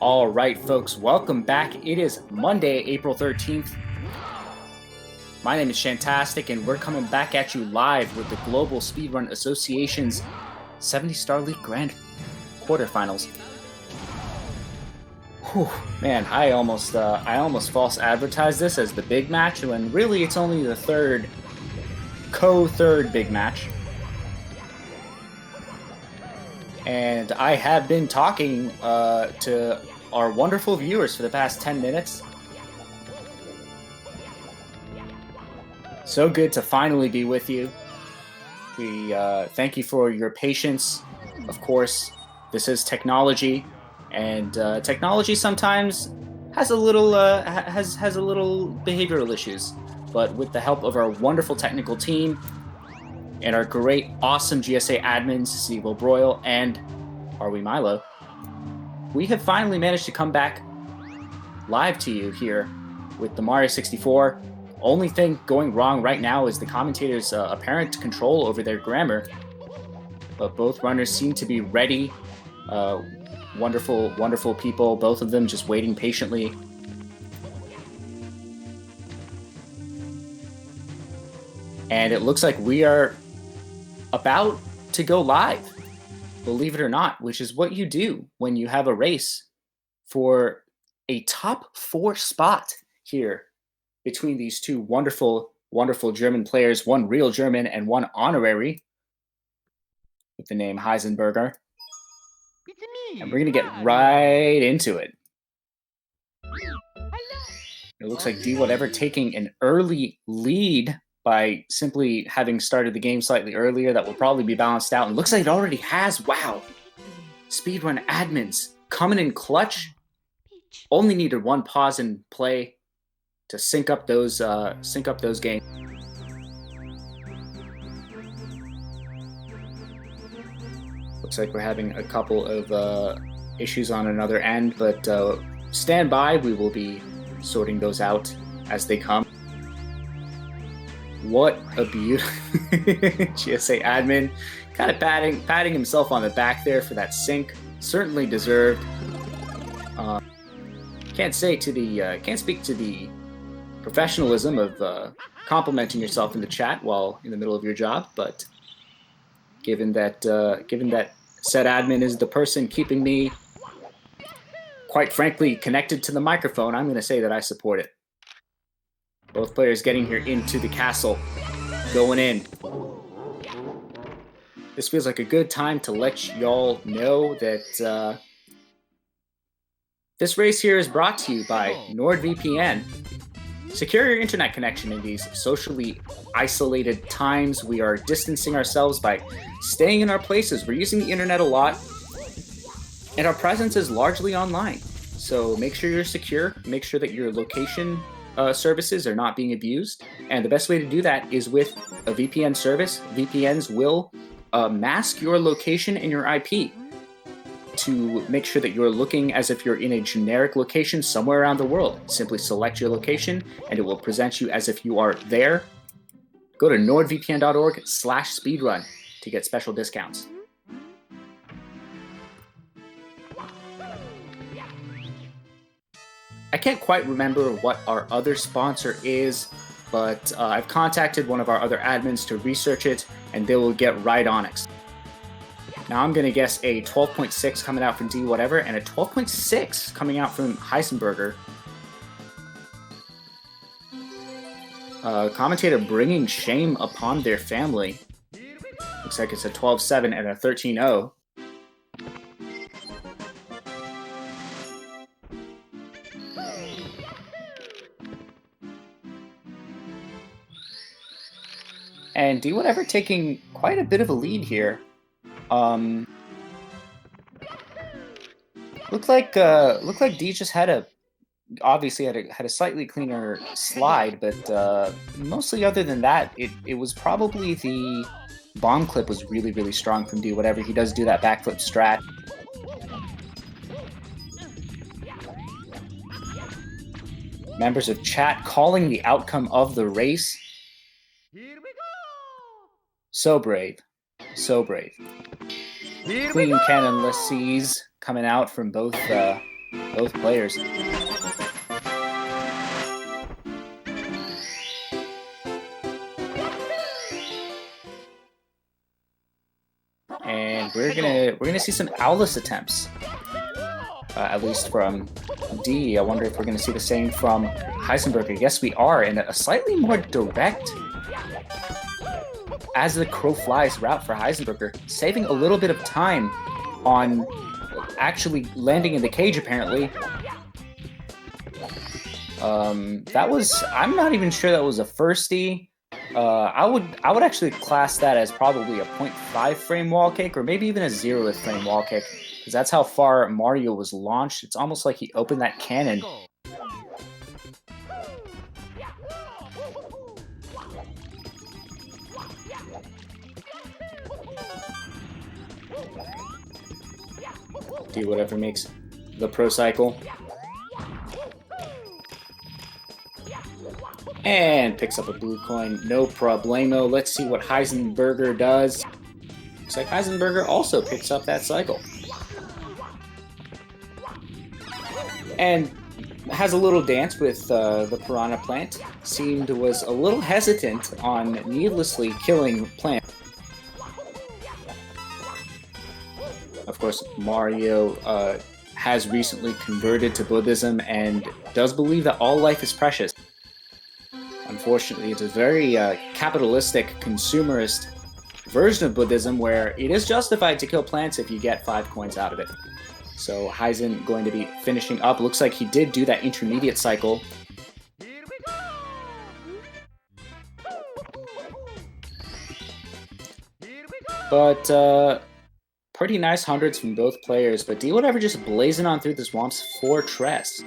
All right, folks, welcome back. It is Monday, April 13th. My name is Shantastic, and we're coming back at you live with the Global Speedrun Association's 70 Star League Grand Quarterfinals. Whew, man, I almost false advertised this as the big match, when really it's only the third big match. And I have been talking to our wonderful viewers for the past 10 minutes. So good to finally be with you. We thank you for your patience. Of course, this is technology, and technology sometimes has a little has a little behavioral issues. But with the help of our wonderful technical team and our great, awesome GSA admins, Steve O'Broyle and Are We Milo, we have finally managed to come back live to you here with the Mario 64. Only thing going wrong right now is the commentators' apparent control over their grammar, but both runners seem to be ready. Wonderful, wonderful people, both of them just waiting patiently. And it looks like we are about to go live, believe it or not, which is what you do when you have a race for a top 4 spot here between these two wonderful, wonderful German players, one real German and one honorary with the name Heisenburger. And we're going to get right into it. It looks like Dwhatever taking an early lead by simply having started the game slightly earlier. That will probably be balanced out. And looks like it already has. Wow. Speedrun admins coming in clutch. Only needed one pause and play to sync up those games. Looks like we're having a couple of issues on another end, but stand by. We will be sorting those out as they come. What a beautiful GSA admin, kind of patting himself on the back there for that sync. Certainly deserved. Can't speak to the professionalism of complimenting yourself in the chat while in the middle of your job, but given that said admin is the person keeping me, quite frankly, connected to the microphone, I'm going to say that I support it. Both players getting here into the castle, going in. This feels like a good time to let y'all know that this race here is brought to you by NordVPN. Secure your internet connection in these socially isolated times. We are distancing ourselves by staying in our places. We're using the internet a lot, and our presence is largely online. So make sure you're secure. Make sure that your location services are not being abused. And the best way to do that is with a VPN service. VPNs will mask your location and your IP to make sure that you're looking as if you're in a generic location somewhere around the world. Simply select your location and it will present you as if you are there. Go to nordvpn.org/speedrun to get special discounts. I can't quite remember what our other sponsor is, but I've contacted one of our other admins to research it, and they will get right on it. Now I'm going to guess a 12.6 coming out from Dwhatever and a 12.6 coming out from Heisenburger. Commentator bringing shame upon their family. Looks like it's a 12.7 and a 13.0. And Dwhatever taking quite a bit of a lead here. Looked like D just obviously had a slightly cleaner slide, but mostly other than that, it was probably the bomb clip was really, really strong from Dwhatever. He does do that backflip strat. Members of chat calling the outcome of the race. Here we go! So brave. So brave. Clean cannonless C's coming out from both both players. And we're gonna see some owlless attempts, at least from D. I wonder if we're gonna see the same from Heisenburger. Yes, we are, in a slightly more direct, as the crow flies route for Heisenburger, saving a little bit of time on actually landing in the cage. Apparently, that was, I'm not even sure that was a firstie. I would actually class that as probably a 0.5 frame wall kick, or maybe even a 0th frame wall kick, because that's how far Mario was launched. It's almost like he opened that cannon. Dwhatever makes the pro cycle. And picks up a blue coin, no problemo. Let's see what Heisenburger does. Looks like Heisenburger also picks up that cycle. And has a little dance with the Piranha Plant. Was a little hesitant on needlessly killing Plant. Of course, Mario has recently converted to Buddhism and does believe that all life is precious. Unfortunately, it's a very capitalistic, consumerist version of Buddhism where it is justified to kill plants if you get 5 coins out of it. So Heisen going to be finishing up. Looks like he did do that intermediate cycle. But pretty nice hundreds from both players. But Dwhatever just blazing on through this Womp's Fortress.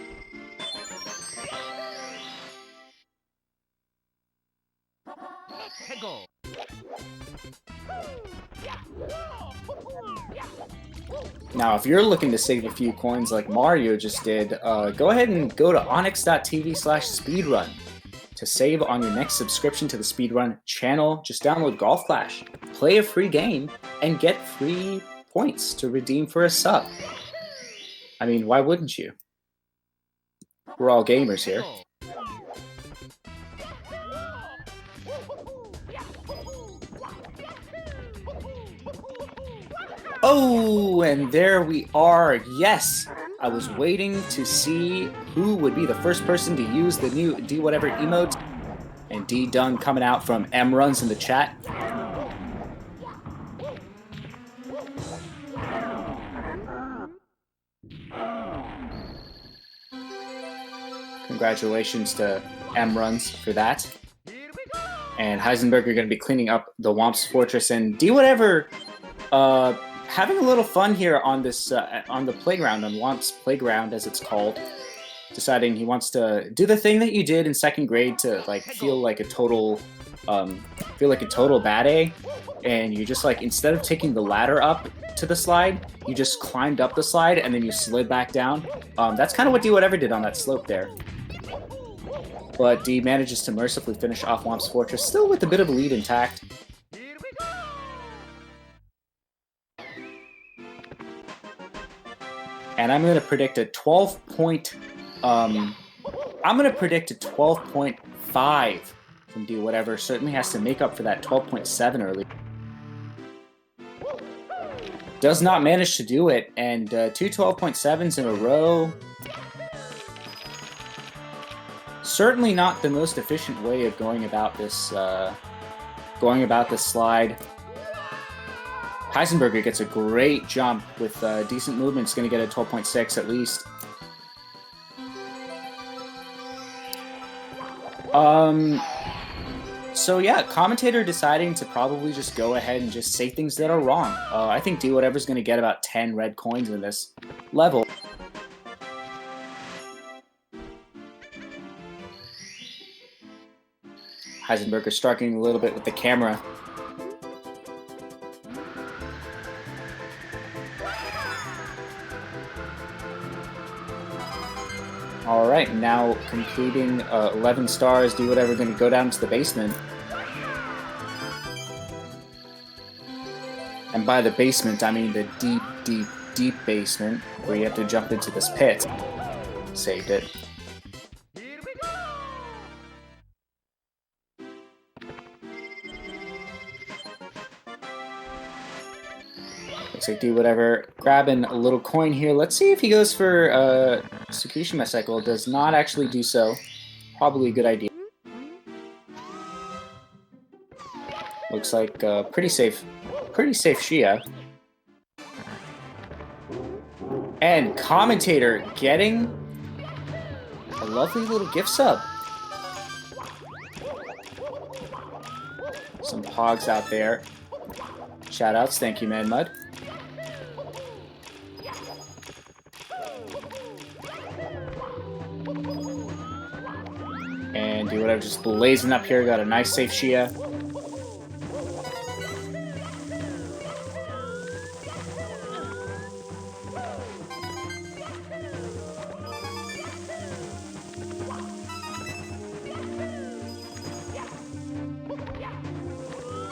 Now, if you're looking to save a few coins like Mario just did, go ahead and go to onyx.tv/speedrun to save on your next subscription to the Speedrun channel. Just download Golf Clash, play a free game, and get free points to redeem for a sub. I mean, why wouldn't you? We're all gamers here. Oh, and there we are. Yes, I was waiting to see who would be the first person to use the new Dwhatever emote. And D Dung coming out from M Runs in the chat. Congratulations to M Runs for that. And Heisenburger going to be cleaning up the Womp's Fortress, and Dwhatever having a little fun here on this on the playground, on Womp's Playground as it's called, deciding he wants to do the thing that you did in 2nd grade to like feel like a total bad A, and you just like, instead of taking the ladder up to the slide, you just climbed up the slide and then you slid back down. That's kind of what Dwhatever did on that slope there. But D manages to mercifully finish off Womp's Fortress, still with a bit of a lead intact. And I'm going to predict a 12.5 from Dwhatever. Certainly has to make up for that 12.7 early. Does not manage to do it, and 2 12.7s in a row. Certainly not the most efficient way of going about this slide. Heisenburger gets a great jump with decent movement. It's going to get a 12.6 at least. So yeah, commentator deciding to probably just go ahead and just say things that are wrong. I think Dwhatever's going to get about 10 red coins in this level. Heisenburger striking a little bit with the camera. All right, now completing 11 stars. Dwhatever going to go down to the basement. And by the basement, I mean the deep, deep deep basement where you have to jump into this pit. Saved it. Here we go! Looks like Dwhatever grabbing a little coin here. Let's see if he goes for Tsukishima Cycle. Does not actually do so. Probably a good idea. Looks like pretty safe Shia. And Commentator getting a lovely little gift sub. Some pogs out there. Shoutouts, thank you, Man Mud. And Dwhatever just blazing up here. Got a nice safe Shia.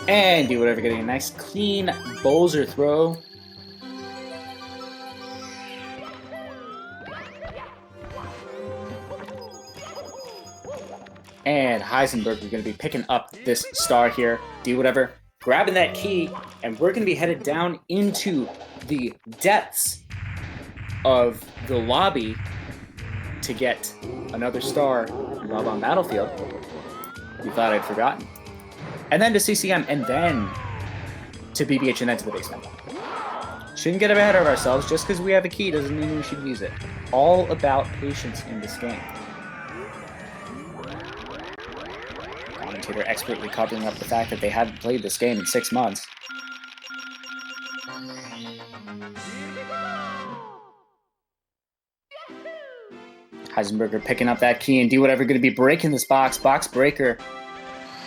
And Dwhatever getting a nice clean Bowser throw. And Heisenburger going to be picking up this star here. Dwhatever grabbing that key, and we're going to be headed down into the depths of the lobby to get another star from Love on Battlefield. You thought I'd forgotten. And then to CCM, and then to BBH, and then to the basement. Shouldn't get ahead of ourselves. Just because we have a key doesn't mean we should use it. All about patience in this game. Commentator expertly covering up the fact that they hadn't played this game in 6 months. Heisenburger picking up that key, and Dwhatever going to be breaking this box. Box breaker.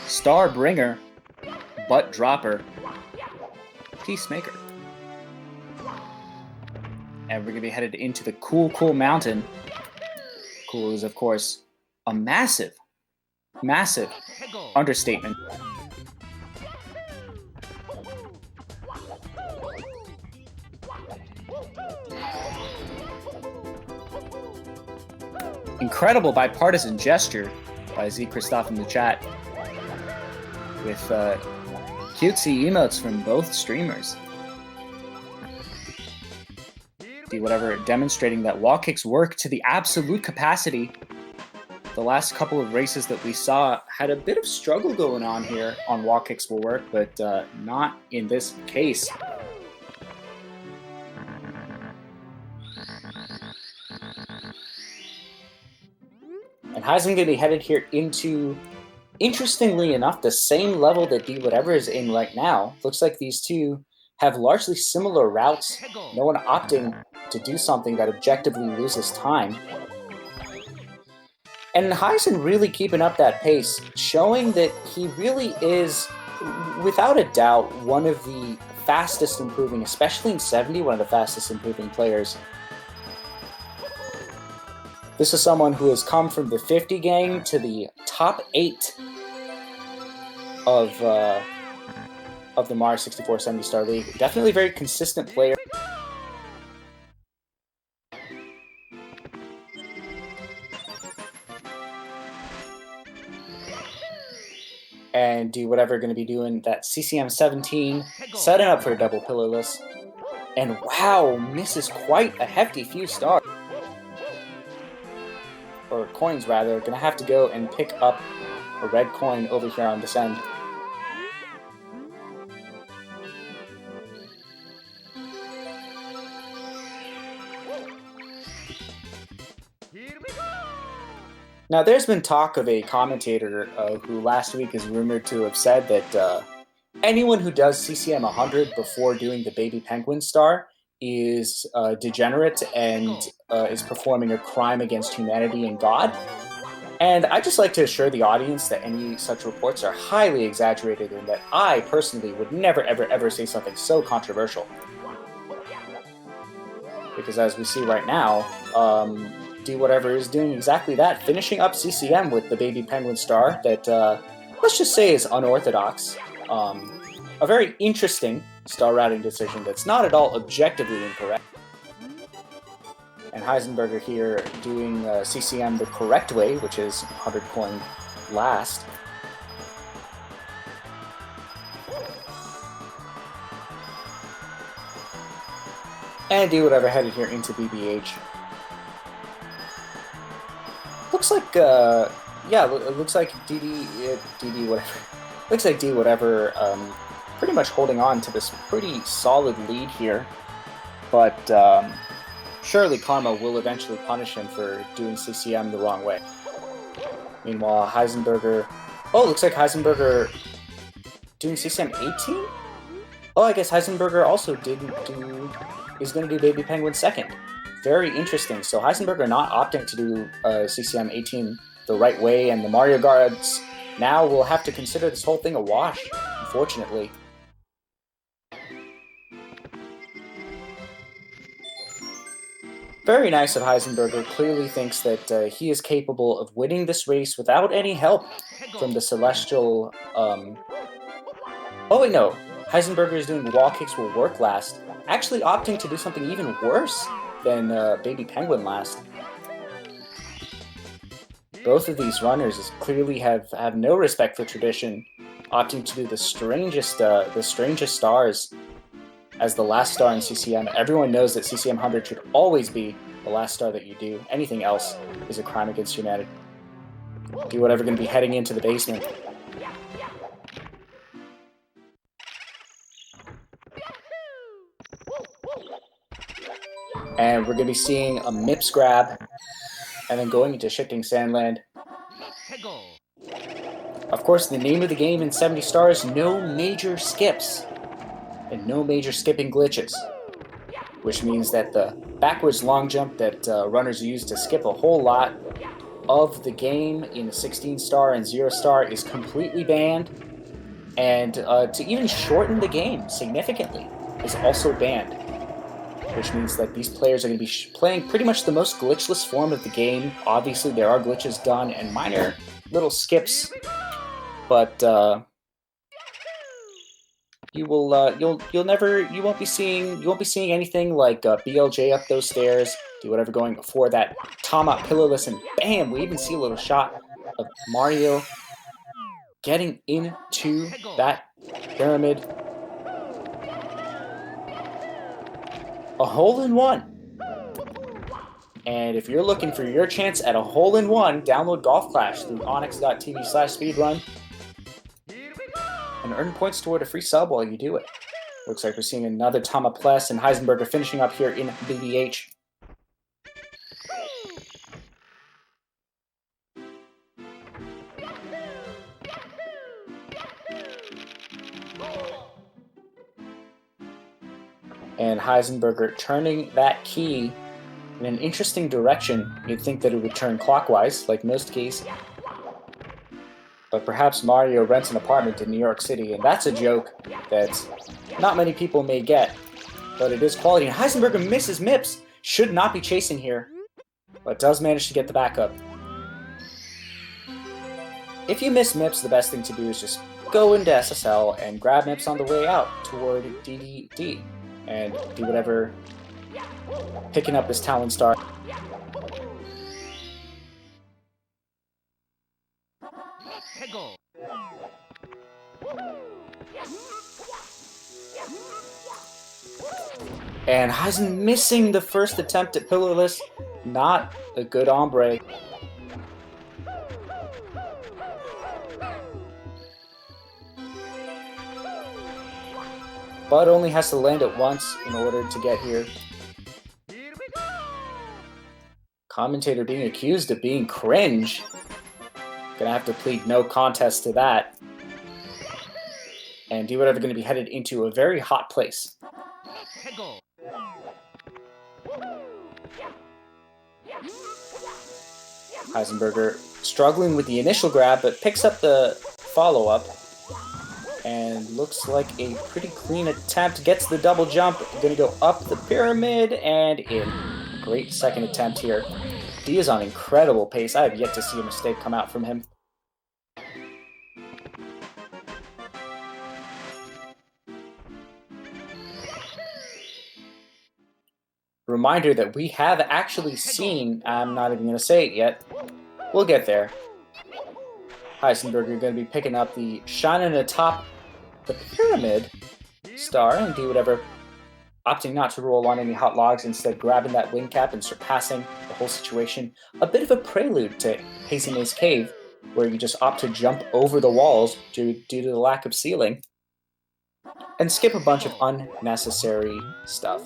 Star bringer, butt dropper, peacemaker. And we're going to be headed into the cool mountain. Cool is, of course, a massive understatement. Incredible bipartisan gesture by Z Christoph in the chat, with cutesy emotes from both streamers. Dwhatever demonstrating that wall kicks work to the absolute capacity. The last couple of races that we saw had a bit of struggle going on here on wall kicks will work, but not in this case. And Heisen going to be headed here into, interestingly enough, the same level that Dwhatever is in right now. Looks like these two have largely similar routes. No one opting to do something that objectively loses time. And Heisen really keeping up that pace, showing that he really is, without a doubt, one of the fastest improving, especially in 70, one of the fastest improving players. This is someone who has come from the 50 gang to the top 8 of the Mario 64 70-star league. Definitely a very consistent player. And Dwhatever going to be doing that CCM 17, setting up for a double pillarless. And wow, misses quite a hefty few stars. Or coins rather. Gonna have to go and pick up a red coin over here on this end. Now, there's been talk of a commentator who last week is rumored to have said that anyone who does CCM 100 before doing the Baby Penguin star is degenerate and is performing a crime against humanity and God. And I'd just like to assure the audience that any such reports are highly exaggerated and that I personally would never, ever, ever say something so controversial. Because as we see right now, Dwhatever is doing exactly that, finishing up CCM with the Baby Penguin star that, let's just say, is unorthodox. A very interesting star routing decision that's not at all objectively incorrect. And Heisenburger here doing CCM the correct way, which is 100 coin last. And Dwhatever headed here into BBH. Looks like, yeah, it looks like Dwhatever. Looks like Dwhatever pretty much holding on to this pretty solid lead here. But surely Karma will eventually punish him for doing CCM the wrong way. Meanwhile, Heisenburger... Oh, looks like Heisenburger doing CCM 18? Oh, I guess Heisenburger also is going to do Baby Penguin second. Very interesting. So Heisenburger not opting to do CCM 18 the right way, and the Mario guards now will have to consider this whole thing a wash, unfortunately. Very nice of Heisenburger. Clearly thinks that he is capable of winning this race without any help from the Celestial... Oh, wait, no. Heisenburger is doing wall kicks will work last, actually opting to do something even worse than Baby Penguin last. Both of these runners clearly have no respect for tradition, opting to do the strangest stars as the last star in CCM. Everyone knows that CCM 100 should always be the last star that you do. Anything else is a crime against humanity. Dwhatever going to be heading into the basement. And we're going to be seeing a MIPS grab, and then going into Shifting Sandland. Of course, the name of the game in 70 stars, no major skips, and no major skipping glitches, which means that the backwards long jump that runners use to skip a whole lot of the game in 16 star and 0 star is completely banned, and to even shorten the game significantly is also banned. Which means that these players are going to be playing pretty much the most glitchless form of the game. Obviously, there are glitches done and minor little skips, but you won't be seeing anything like BLJ up those stairs. Dwhatever going for that Tama pillarless, and bam! We even see a little shot of Mario getting into that pyramid. A hole-in-one. And if you're looking for your chance at a hole-in-one, download Golf Clash through onyx.tv/speedrun and earn points toward a free sub while you do it. Looks like we're seeing another Tama Plus and Heisenburger finishing up here in BBH. And Heisenburger turning that key in an interesting direction. You'd think that it would turn clockwise, like most keys. But perhaps Mario rents an apartment in New York City, and that's a joke that not many people may get. But it is quality, and Heisenburger misses MIPS. Should not be chasing here, but does manage to get the backup. If you miss MIPS, the best thing to do is just go into SSL and grab MIPS on the way out toward DDD. And Dwhatever picking up this Talon Star. And Heisen missing the first attempt at pillarless. Not a good ombre. But only has to land it once in order to get here. Commentator being accused of being cringe. Gonna have to plead no contest to that. And Dwhatever gonna be headed into a very hot place. Heisenburger struggling with the initial grab, but picks up the follow-up. And looks like a pretty clean attempt. Gets the double jump. Gonna go up the pyramid and in. Great second attempt here. D is on incredible pace. I have yet to see a mistake come out from him. reminder that we have actually seen, I'm not even going to say it yet, we'll get there. Heisenburger going to be picking up the shining atop the pyramid star and do whatever, opting not to roll on any hot logs, instead grabbing that wing cap and surpassing the whole situation. A bit of a prelude to Hazy Maze Cave, where you just opt to jump over the walls due to the lack of ceiling and skip a bunch of unnecessary stuff.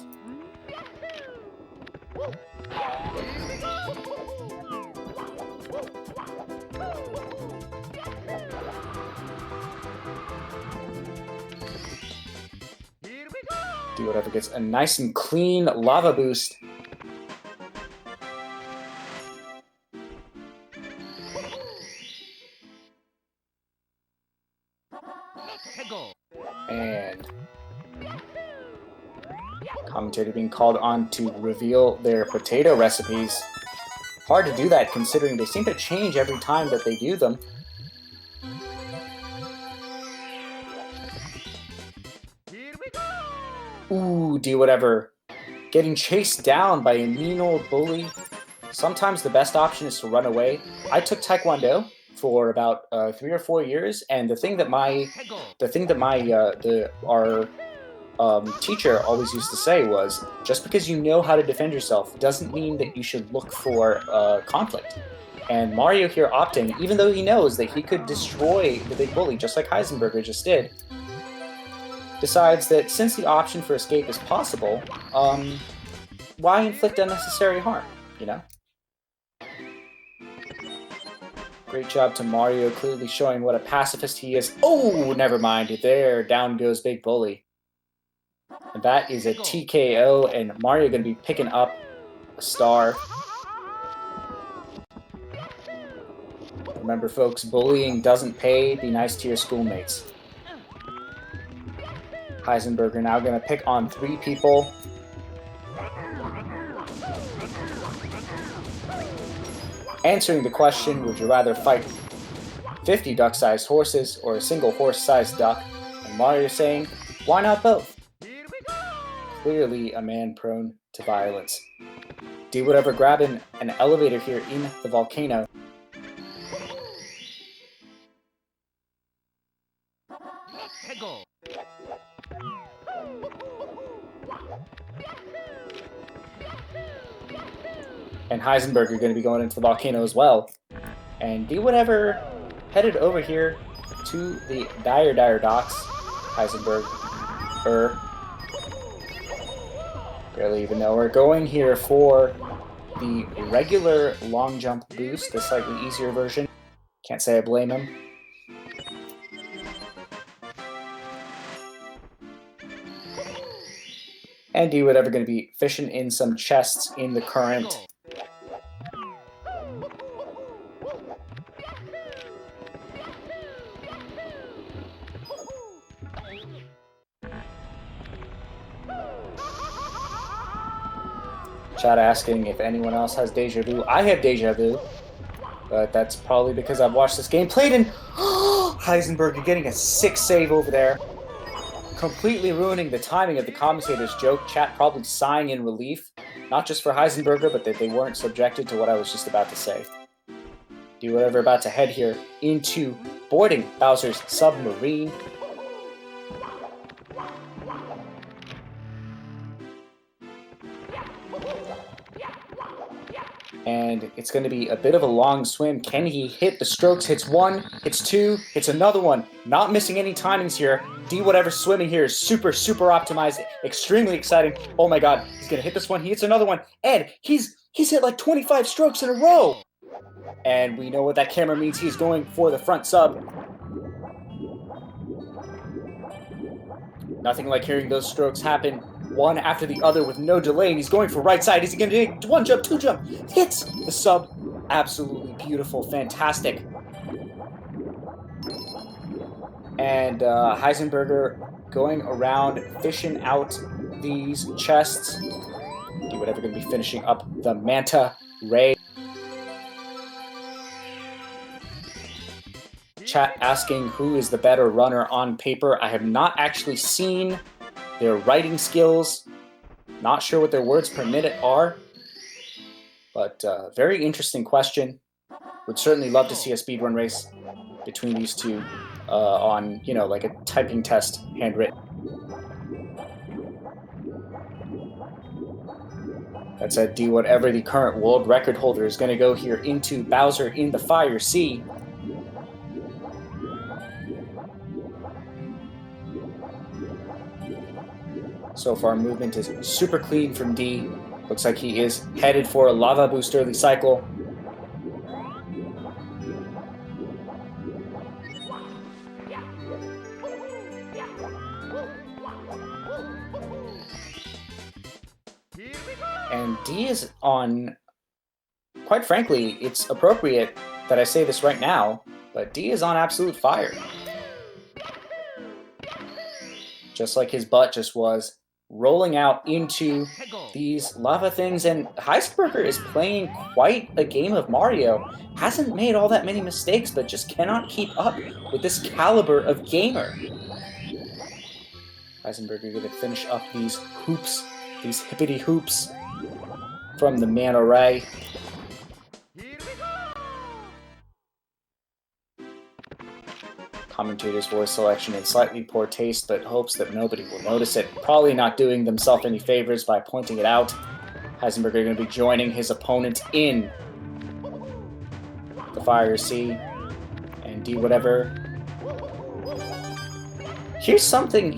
Dwhatever gets a nice and clean lava boost. And commentator being called on to reveal their potato recipes. Hard to do that considering they seem to change every time that they do them. Ooh, Dwhatever. Getting chased down by a mean old bully. Sometimes the best option is to run away. I took Taekwondo for about 3 or 4 years, and the thing that our teacher always used to say was, just because you know how to defend yourself doesn't mean that you should look for conflict. And Mario here opting, even though he knows that he could destroy the big bully just like Heisenburger just did, decides that since the option for escape is possible, why inflict unnecessary harm, you know? Great job to Mario, clearly showing what a pacifist he is. Oh, never mind. There, down goes Big Bully. And that is a TKO, and Mario going to be picking up a star. Remember, folks, bullying doesn't pay. Be nice to your schoolmates. Heisenburger now going to pick on 3 people. Answering the question, would you rather fight 50 duck-sized horses or a single horse-sized duck? And Mario saying, why not both? Clearly a man prone to violence. Dwhatever grabbing an elevator here in the volcano. And Heisenburger going to be going into the volcano as well. And Dwhatever headed over here to the Dire docks. Heisenburger. Barely even know. We're going here for the regular long jump boost, the slightly easier version. Can't say I blame him. And Dwhatever going to be fishing in some chests in the current. Chat asking if anyone else has deja vu. I have deja vu, but that's probably because I've watched this game played in. Heisenburger getting a 6 save over there, completely ruining the timing of the commentator's joke. Chat probably sighing in relief, not just for Heisenburger, but that they weren't subjected to what I was just about to say. Dwhatever about to head here into boarding Bowser's submarine. And it's going to be a bit of a long swim. Can he hit the strokes? Hits 1, hits 2, hits another one. Not missing any timings here. Dwhatever swimming here is super optimized. Extremely exciting. Oh my god, he's going to hit this one. He hits another one. And he's hit like 25 strokes in a row. And we know what that camera means. He's going for the front sub. Nothing like hearing those strokes happen one after the other with no delay, and he's going for right side. Is he going to do 1 jump, 2 jump? Hits the sub. Absolutely beautiful, fantastic. And Heisenburger going around, fishing out these chests. Dwhatever going to be finishing up the Manta Ray. Chat asking who is the better runner on paper. I have not actually seen their writing skills. Not sure what their words per minute are, but very interesting question. Would certainly love to see a speedrun race between these two on, you know, like a typing test, handwritten. That said, Dwhatever, the current world record holder, is going to go here into Bowser in the Fire Sea. So far, movement is super clean from D. Looks like he is headed for a Lava Boost early cycle. And D is on, quite frankly, it's appropriate that I say this right now, but D is on absolute fire. Just like his butt just was, rolling out into these lava things. And Heisenburger is playing quite a game of Mario. Hasn't made all that many mistakes, but just cannot keep up with this caliber of gamer. Heisenburger going to finish up these hoops, these hippity hoops from the man array. Commentator's voice selection in slightly poor taste, but hopes that nobody will notice it. Probably not doing themselves any favors by pointing it out. Heisenburger going to be joining his opponent in the Fire Sea and Dwhatever. Here's something.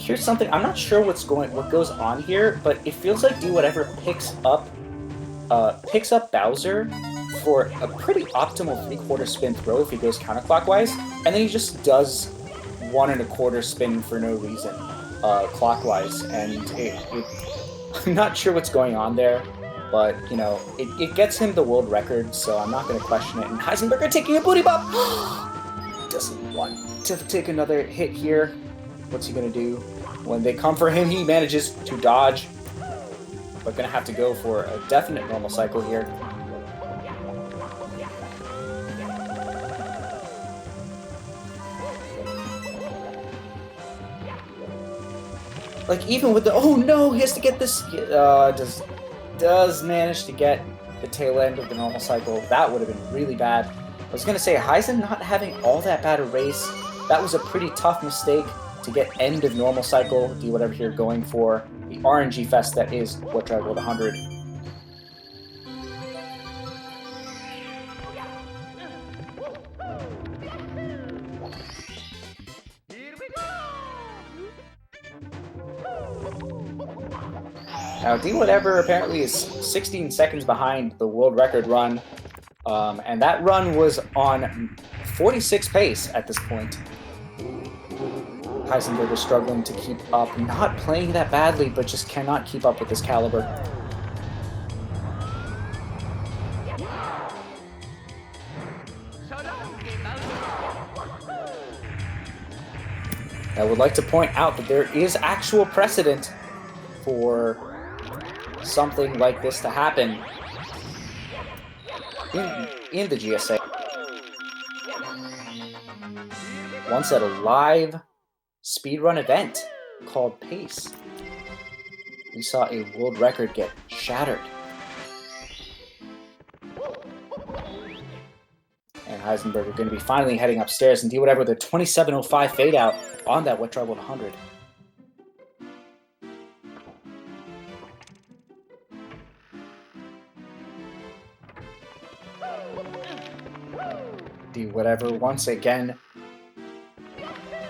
I'm not sure what goes on here, but it feels like Dwhatever picks up Bowser for a pretty optimal 3/4 spin throw if he goes counterclockwise, and then he just does 1 1/4 spin for no reason clockwise, and I'm not sure what's going on there, but you know, it gets him the world record, so I'm not going to question it. And Heisenburger taking a booty bump! Doesn't want to take another hit here. What's he going to do? When they come for him, he manages to dodge, but going to have to go for a definite normal cycle here. Like, even with the, oh no, he has to get this, does manage to get the tail end of the normal cycle. That would have been really bad. I was going to say, Heisen not having all that bad a race, that was a pretty tough mistake to get end of normal cycle. Dwhatever here going for the RNG fest that is Dwhatever 100. Now, Dwhatever apparently is 16 seconds behind the world record run, and that run was on 46 pace at this point. Heisenburger struggling to keep up, not playing that badly, but just cannot keep up with this caliber. I would like to point out that there is actual precedent for something like this to happen in the GSA. Once at a live speedrun event called Pace, we saw a world record get shattered. And Heisenburger going to be finally heading upstairs and do whatever the 27:05 fade out on that Dwhatever 100. Dwhatever once again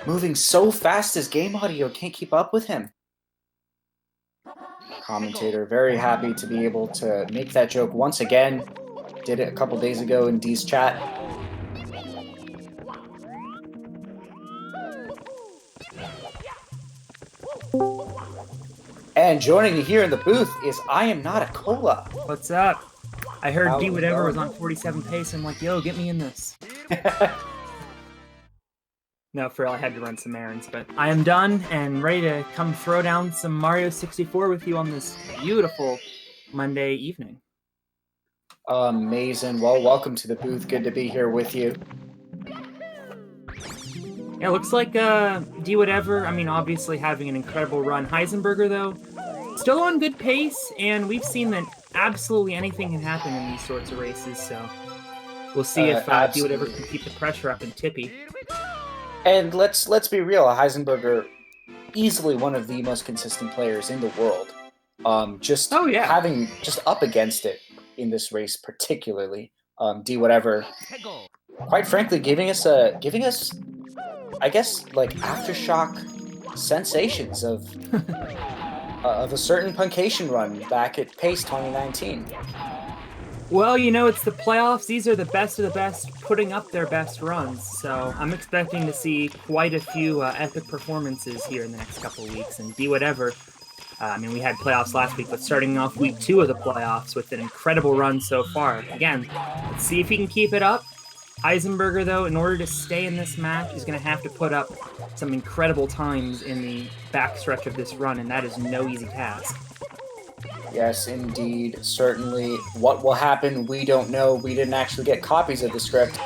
moving so fast his game audio can't keep up with him. Commentator very happy to be able to make that joke once again. Did it a couple days ago in D's chat. And joining me here in the booth is I Am Not a Cola. What's up? I heard Dwhatever was on 47 pace. I'm like, yo, get me in this. No, for real, I had to run some errands, but I am done and ready to come throw down some Mario 64 with you on this beautiful Monday evening. Amazing. Well, welcome to the booth. Good to be here with you. Yeah, it looks like Dwhatever, I mean, obviously having an incredible run. Heisenburger, though, still on good pace, and we've seen that absolutely anything can happen in these sorts of races, so we'll see if Dwhatever can keep the pressure up in Tippy. And let's be real, Heisenburger, easily one of the most consistent players in the world. Having just up against it in this race particularly. Dwhatever, quite frankly, giving us I guess, like, aftershock sensations of a certain puncation run back at Pace 2019. Well, you know, it's the playoffs. These are the best of the best putting up their best runs, so I'm expecting to see quite a few epic performances here in the next couple of weeks. And Dwhatever, I mean, we had playoffs last week, but starting off week 2 of the playoffs with an incredible run so far. Again, let's see if he can keep it up. Heisenburger, though, in order to stay in this match, is going to have to put up some incredible times in the backstretch of this run, and that is no easy task. Yes, indeed. Certainly. What will happen, we don't know. We didn't actually get copies of the script.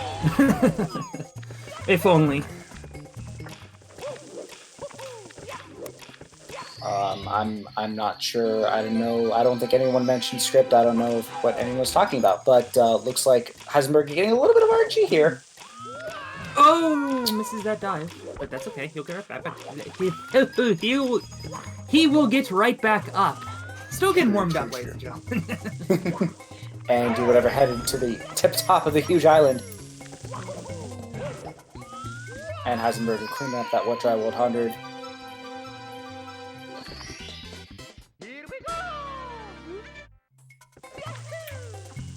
If only. I'm not sure. I don't know. I don't think anyone mentioned script. I don't know what anyone was talking about. But looks like Heisenberg getting a little bit of RG here. Oh, misses that dive. But that's okay. He'll get right back. He will get right back up. Still getting warmed up, ladies and gentlemen. And Dwhatever headed to the tip-top of the huge island. And Heisenberg cleaning up that What Dry World 100.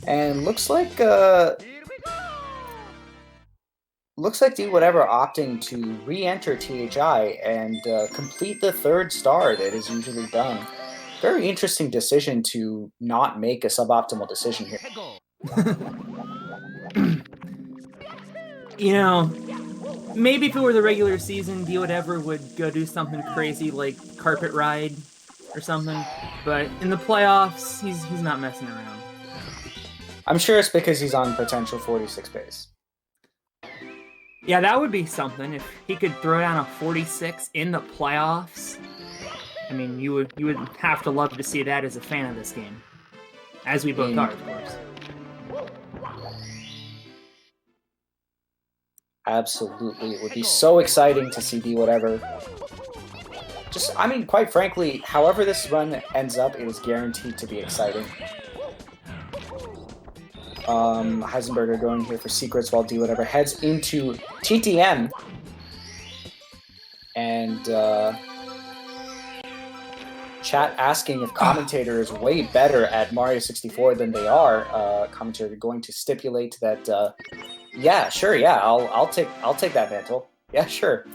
And looks like Dwhatever opting to re-enter THI and complete the 3rd star that is usually done. Very interesting decision to not make a suboptimal decision here. You know, maybe if it were the regular season, Dwhatever would go do something crazy like carpet ride or something. But in the playoffs, he's not messing around. I'm sure it's because he's on potential 46 pace. Yeah, that would be something if he could throw down a 46 in the playoffs. I mean, you would have to love to see that as a fan of this game, as we both are, of course. Absolutely, it would be so exciting to see Dwhatever. I mean, quite frankly, however this run ends up, it is guaranteed to be exciting. Heisenburger going here for secrets while Dwhatever heads into TTM. And chat asking if Commentator is way better at Mario 64 than they are. Commentator going to stipulate that, yeah, sure, yeah, I'll take that mantle. Yeah, sure.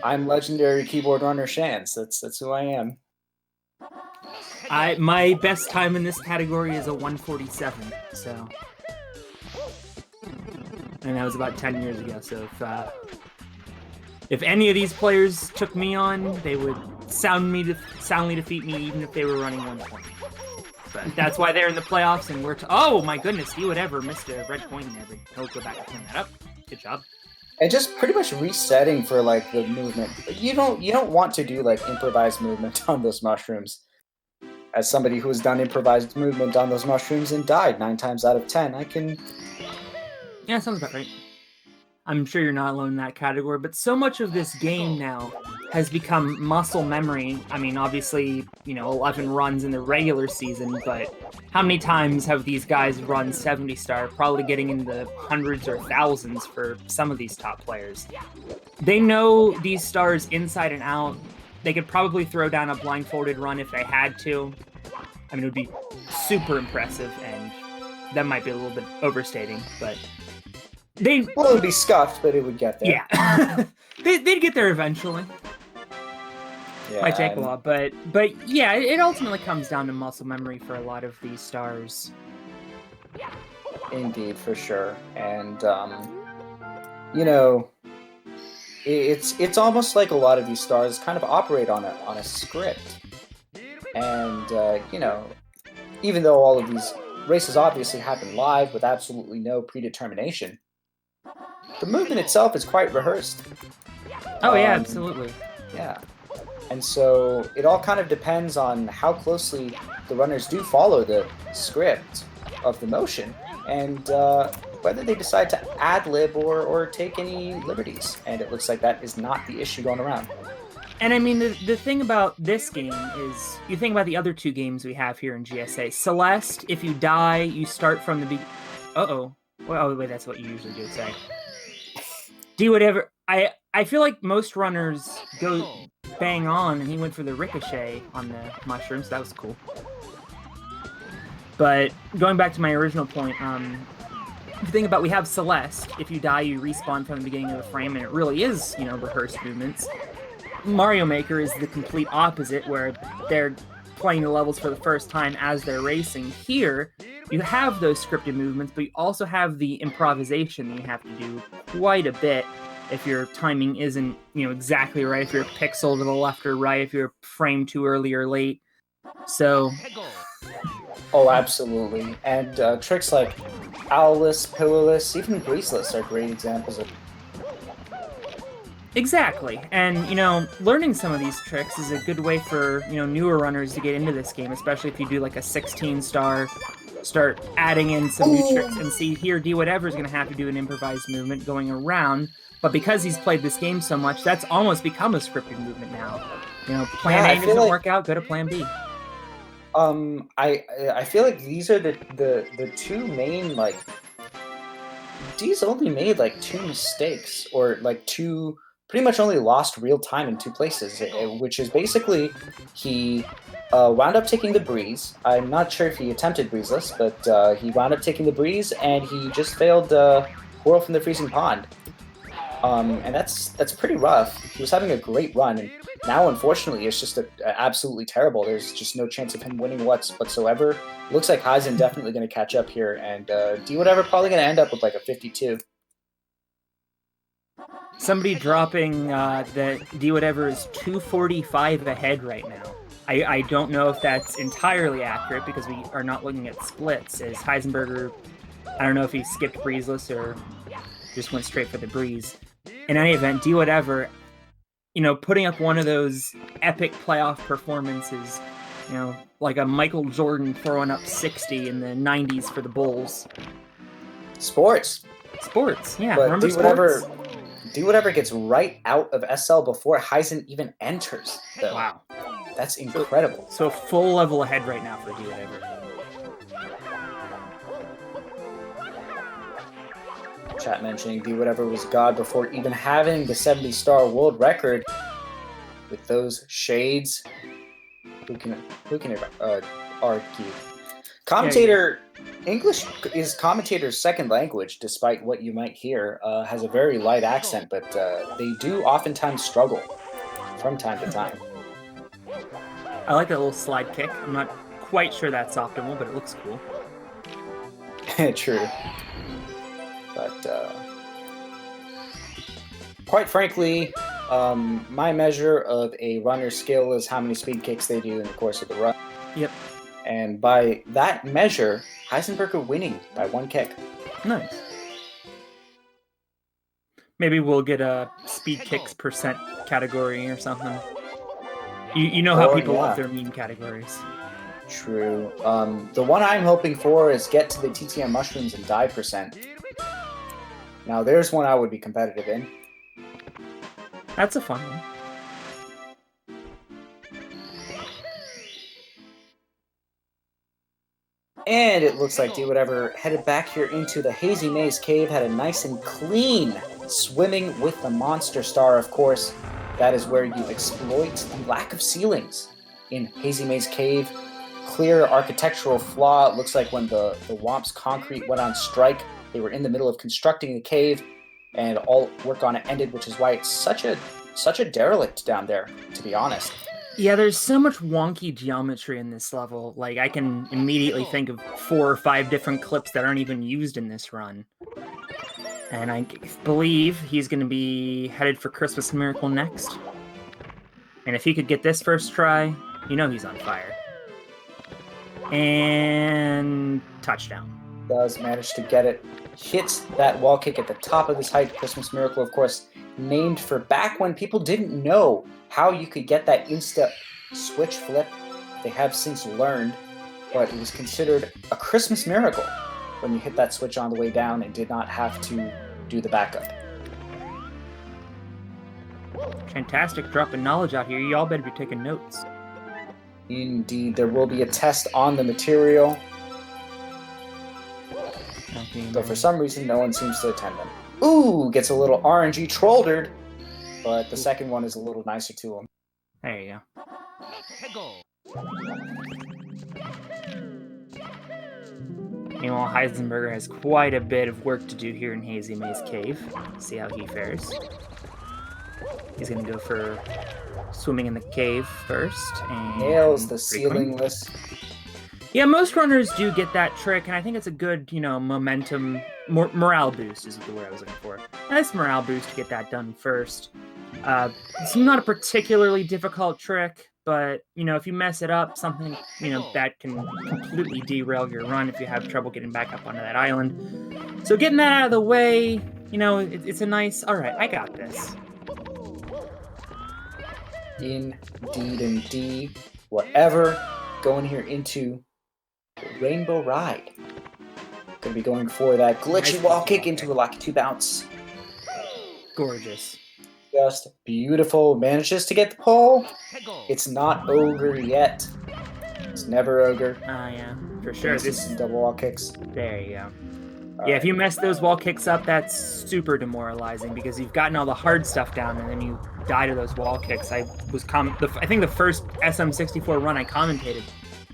I'm legendary keyboard runner Shans. That's who I am. My best time in this category is a 147, so, and that was about 10 years ago. So if any of these players took me on, they would soundly defeat me, even if they were running 120. But that's why they're in the playoffs, and we're oh my goodness, Dwhatever missed a red coin there, but he'll go back and clean that up. Good job. And just pretty much resetting for like the movement. You don't want to do like improvised movement on those mushrooms. As somebody who has done improvised movement on those mushrooms and died 9 times out of 10, I can... Yeah, sounds about right. I'm sure you're not alone in that category, but so much of this game now has become muscle memory. I mean, obviously, you know, 11 runs in the regular season, but how many times have these guys run 70 star, probably getting into the hundreds or thousands for some of these top players. They know these stars inside and out. They could probably throw down a blindfolded run if they had to. I mean, it would be super impressive, and that might be a little bit overstating, but it would be scuffed, but it would get there. Yeah. They'd get there eventually. Yeah, might take a while, but yeah, it ultimately comes down to muscle memory for a lot of these stars. Indeed, for sure. And, you know, it's almost like a lot of these stars kind of operate on a script. And, you know, even though all of these races obviously happen live with absolutely no predetermination, the movement itself is quite rehearsed. Oh, yeah, absolutely. Yeah. And so it all kind of depends on how closely the runners do follow the script of the motion, and whether they decide to ad-lib or take any liberties. And it looks like that is not the issue going around. And I mean, the thing about this game is, you think about the other two games we have here in GSA. Celeste, if you die, you start from the beginning. Uh-oh. Well, oh, wait, that's what you usually do, sorry. Dwhatever. I feel like most runners go bang on, and he went for the ricochet on the mushrooms. That was cool. But going back to my original point, the thing about, we have Celeste. If you die, you respawn from the beginning of the frame, and it really is, rehearsed movements. Mario Maker is the complete opposite, where they're playing the levels for the first time as they're racing. Here, you have those scripted movements, but you also have the improvisation that you have to do quite a bit if your timing isn't, exactly right, if you're a pixel to the left or right, if you're a frame too early or late. So... Oh, absolutely. And tricks like owlless, pillowless, even breezeless are great examples of. Exactly. And, learning some of these tricks is a good way for, newer runners to get into this game, especially if you do like a 16-star, start adding in some new tricks, and see here, Dwhatever is going to have to do an improvised movement going around. But because he's played this game so much, that's almost become a scripted movement now. Plan A doesn't work out, go to plan B. I feel like these are the two main, like, D's only made like 2 mistakes, or like pretty much only lost real time in 2 places, which is basically he wound up taking the breeze. I'm not sure if he attempted breezeless, but he wound up taking the breeze, and he just failed Whirl from the Freezing Pond. And that's pretty rough. He was having a great run, and now, unfortunately, it's just absolutely terrible. There's just no chance of him winning whatsoever. Looks like Heisen definitely going to catch up here, and Dwhatever probably going to end up with like a 52. Somebody dropping that Dwhatever is 245 ahead right now. I don't know if that's entirely accurate, because we are not looking at splits, as Heisenburger, I don't know if he skipped breezeless or just went straight for the breeze. In any event, Dwhatever, putting up one of those epic playoff performances, like a Michael Jordan throwing up 60 in the 90s for the Bulls. Sports, yeah. But Remember sports? Dwhatever gets right out of SL before Heisen even enters, though. Wow. That's incredible. So full level ahead right now for Dwhatever. Chat mentioning Dwhatever was God before even having the 70-star world record. With those shades, who can argue? Commentator, English is commentator's second language, despite what you might hear. Has a very light accent, but they do oftentimes struggle from time to time. I like that little slide kick. I'm not quite sure that's optimal, but it looks cool. True. But quite frankly, my measure of a runner's skill is how many speed kicks they do in the course of the run. Yep. And by that measure, Heisenburger winning by 1 kick. Nice. Maybe we'll get a speed kicks percent category or something. You know how people love their meme categories. True. The one I'm hoping for is get to the TTM mushrooms and die percent. Now, there's one I would be competitive in. That's a fun one. And it looks like Dwhatever headed back here into the Hazy Maze Cave, had a nice and clean swimming with the Monster Star, of course. That is where you exploit the lack of ceilings in Hazy Maze Cave. Clear architectural flaw. It looks like when the Womp's concrete went on strike, they were in the middle of constructing the cave, and all work on it ended, which is why it's such a derelict down there, to be honest. Yeah, there's so much wonky geometry in this level. Like, I can immediately think of 4 or 5 different clips that aren't even used in this run. And I believe he's going to be headed for Christmas Miracle next. And if he could get this first try, he's on fire. And touchdown. Does manage to get it. Hits that wall kick at the top of this height. Christmas Miracle, of course, named for back when people didn't know how you could get that insta switch flip. They have since learned, but it was considered a Christmas miracle when you hit that switch on the way down and did not have to do the backup. Fantastic drop of knowledge out here. Y'all better be taking notes. Indeed, there will be a test on the material, though for some reason no one seems to attend them. Ooh, gets a little RNG trolled, but the second one is a little nicer to him. There you go. Meanwhile, Heisenburger has quite a bit of work to do here in Hazy Maze Cave. See how he fares. He's going to go for swimming in the cave first. And nails the ceilingless. Yeah, most runners do get that trick, and I think it's a good, momentum, morale boost is the word I was looking for. Nice morale boost to get that done first. It's not a particularly difficult trick, but, if you mess it up, something, that can completely derail your run if you have trouble getting back up onto that island. So getting that out of the way, it's a nice, all right, I got this. Indeed. Whatever. Going here into the Rainbow Ride. Gonna be going for that glitchy wall kick into a Lucky 2 bounce. Gorgeous. Just beautiful. Manages to get the pole. It's not ogre yet. It's never ogre. Yeah, for sure. This is double wall kicks. There you go. Yeah, if you mess those wall kicks up, that's super demoralizing because you've gotten all the hard stuff down and then you die to those wall kicks. I think the first SM64 run I commentated,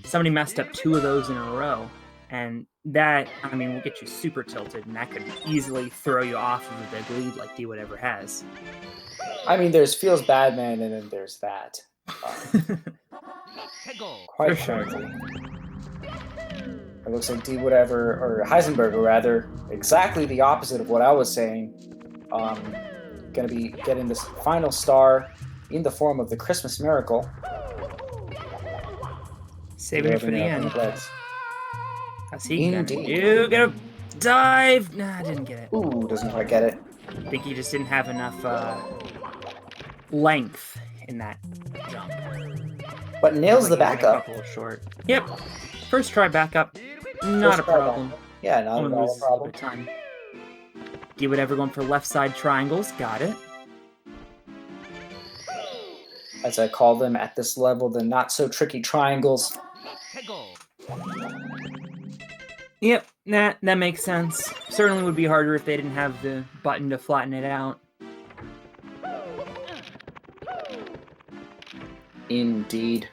somebody messed up 2 of those in a row. And that, will get you super tilted, and that could easily throw you off of a big lead like Dwhatever has. There's Feels Bad Man, and then there's that. Quite frankly. It looks like Dwhatever, or Heisenburger rather, exactly the opposite of what I was saying. Gonna be getting this final star in the form of the Christmas miracle. Saving it for the end. How's he gonna do? Gonna dive! Nah, I didn't get it. Ooh, doesn't quite get it. I think he just didn't have enough length in that jump. But nails the backup. A couple short. Yep. First try backup. Not a problem. Yeah, not at all a problem. Time. Dwhatever going for left side triangles. Got it. As I call them at this level, the not so tricky triangles. Yep, that makes sense. Certainly would be harder if they didn't have the button to flatten it out. Indeed.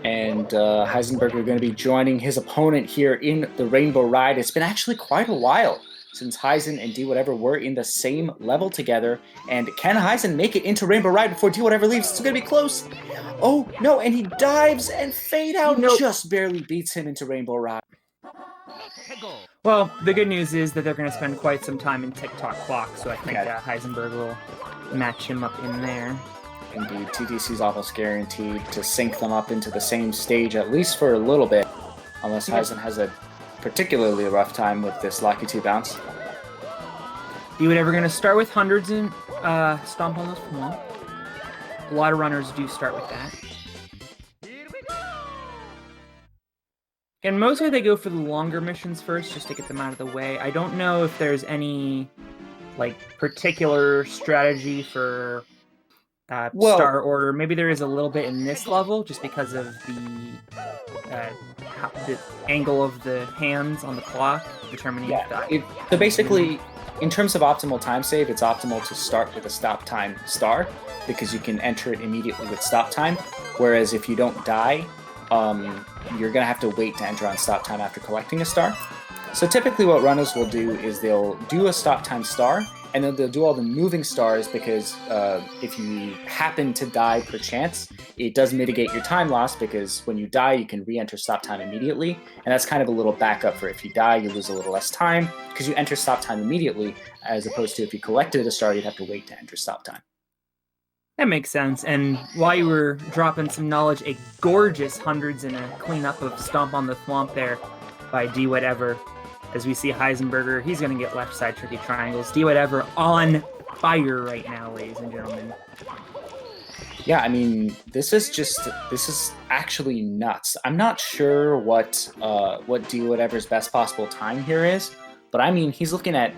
And Heisenberger going to be joining his opponent here in the Rainbow Ride. It's been actually quite a while since Heisen and Dwhatever were in the same level together. And can Heisen make it into Rainbow Ride before Dwhatever leaves? It's going to be close. Oh, no, and he dives and Fade Out just barely beats him into Rainbow Ride. Well, the good news is that they're going to spend quite some time in TikTok clock, so I think Heisenberg will match him up in there. Indeed, TTC's almost guaranteed to sync them up into the same stage, at least for a little bit, unless Heisen has a particularly rough time with this Lucky 2 bounce. Dwhatever going to start with hundreds and stomp on this one. A lot of runners do start with that. And mostly they go for the longer missions first, just to get them out of the way. I don't know if there's any particular strategy for star order. Maybe there is a little bit in this level, just because of the angle of the hands on the clock determining so basically, in terms of optimal time save, it's optimal to start with a stop time star, because you can enter it immediately with stop time, whereas if you don't die, you're going to have to wait to enter on stop time after collecting a star. So typically what runners will do is they'll do a stop time star, and then they'll do all the moving stars, because if you happen to die per chance, it does mitigate your time loss, because when you die, you can re-enter stop time immediately, and that's kind of a little backup for if you die, you lose a little less time, because you enter stop time immediately, as opposed to if you collected a star, you'd have to wait to enter stop time. That makes sense, and while you were dropping some knowledge, a gorgeous hundreds and a cleanup of Stomp on the Thwomp there by Dwhatever. As we see Heisenburger, he's going to get left side tricky triangles. Dwhatever on fire right now, ladies and gentlemen. Yeah, I mean, this is actually nuts. I'm not sure what Dwhatever's best possible time here is, but I mean, he's looking at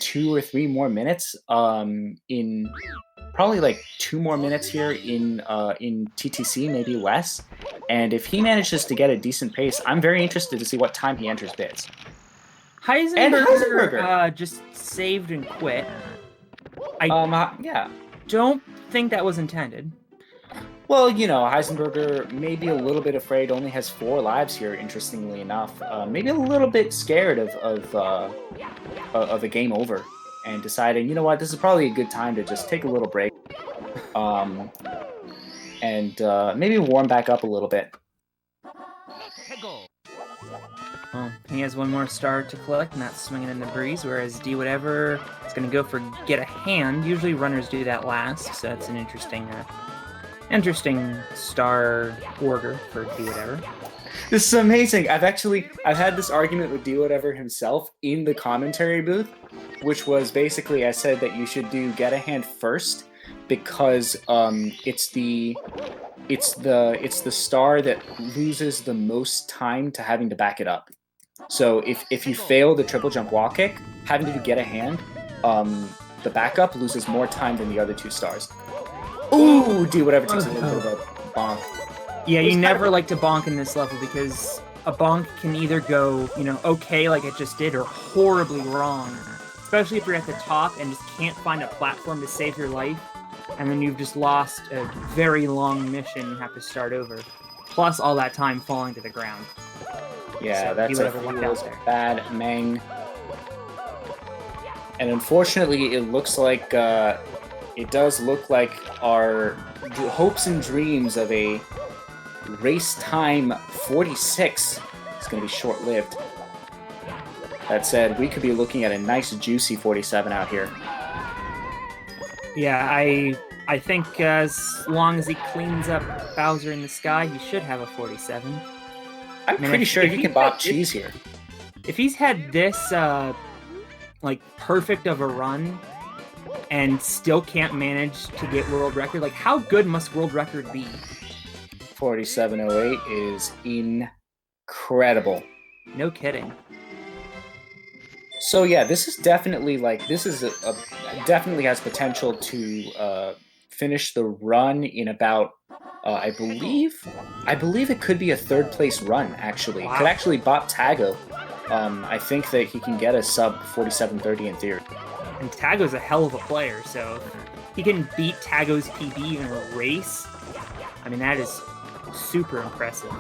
2 or 3 more minutes in probably like 2 more minutes here in TTC, maybe less. And if he manages to get a decent pace, I'm very interested to see what time he enters bids. Heisenburger just saved and quit. Yeah. Don't think that was intended. Well, you know, Heisenburger may be a little bit afraid, only has 4 lives here, interestingly enough. Maybe a little bit scared of a game over and deciding, you know what, this is probably a good time to just take a little break and maybe warm back up a little bit. Well, he has 1 more star to collect, and that's swinging in the breeze, whereas Dwhatever is going to go for get a hand. Usually runners do that last, so that's an interesting star order for Dwhatever. This is amazing. I've had this argument with Dwhatever himself in the commentary booth, which was basically I said that you should do get a hand first because it's the star that loses the most time to having to back it up. So if you fail the triple jump wall kick, having to get a hand, the backup loses more time than the other 2 stars. Ooh, Dwhatever takes a little bit of a bonk. Yeah, you never like to bonk in this level because a bonk can either go, you know, okay like it just did or horribly wrong. Especially if you're at the top and just can't find a platform to save your life. And then you've just lost a very long mission you have to start over. Plus all that time falling to the ground. Yeah, so that's a bad Meng. And unfortunately, it looks like it does look like our hopes and dreams of a race time 46 is going to be short-lived. That said, we could be looking at a nice juicy 47 out here. Yeah, I think as long as he cleans up Bowser in the sky, he should have a 47. I'm pretty sure he can bop cheese here. If he's had this like perfect of a run and still can't manage to get world record, like how good must world record be? 4708 is incredible. No kidding. So yeah, this is definitely like definitely has potential to finish the run in about I believe it could be a 3rd place run actually. Wow. Could actually bop Tago. I think that he can get a sub 4730 in theory. And Tago's a hell of a player, so he can beat Tago's PB in a race. I mean, that is super impressive.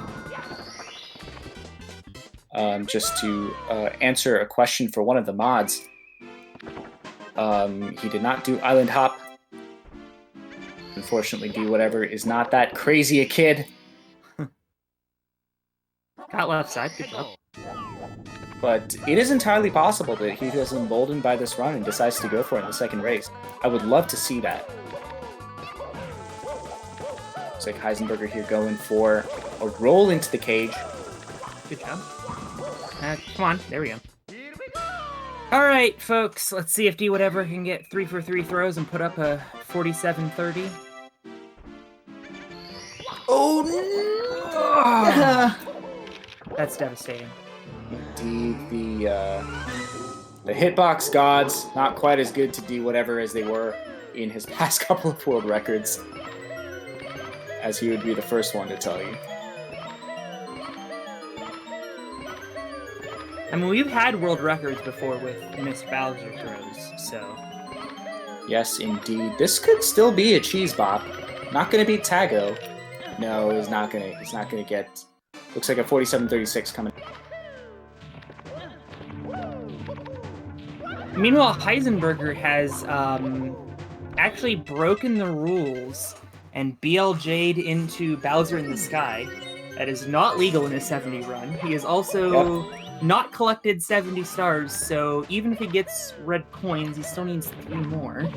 Just to answer a question for one of the mods, he did not do Island Hop. Unfortunately, Dwhatever is not that crazy a kid. Got left side, good job. But it is entirely possible that he feels emboldened by this run and decides to go for it in the 2nd race. I would love to see that. Looks like Heisenburger here going for a roll into the cage. Good job. Come on, there we go. All right, folks, let's see if Dwhatever can get 3 for 3 throws and put up a 47-30. Oh no! That's devastating. Indeed, the hitbox gods not quite as good to Dwhatever as they were in his past couple of world records, as he would be the first one to tell you. I mean, we've had world records before with missed Bowser throws, so... Yes, indeed. This could still be a cheese bop. Not gonna beat Tago. No, he's not gonna get... Looks like a 47-36 coming. Meanwhile, Heisenburger has actually broken the rules and BLJ'd into Bowser in the Sky. That is not legal in a 70 run. He has also not collected 70 stars, so even if he gets red coins, he still needs 3 more.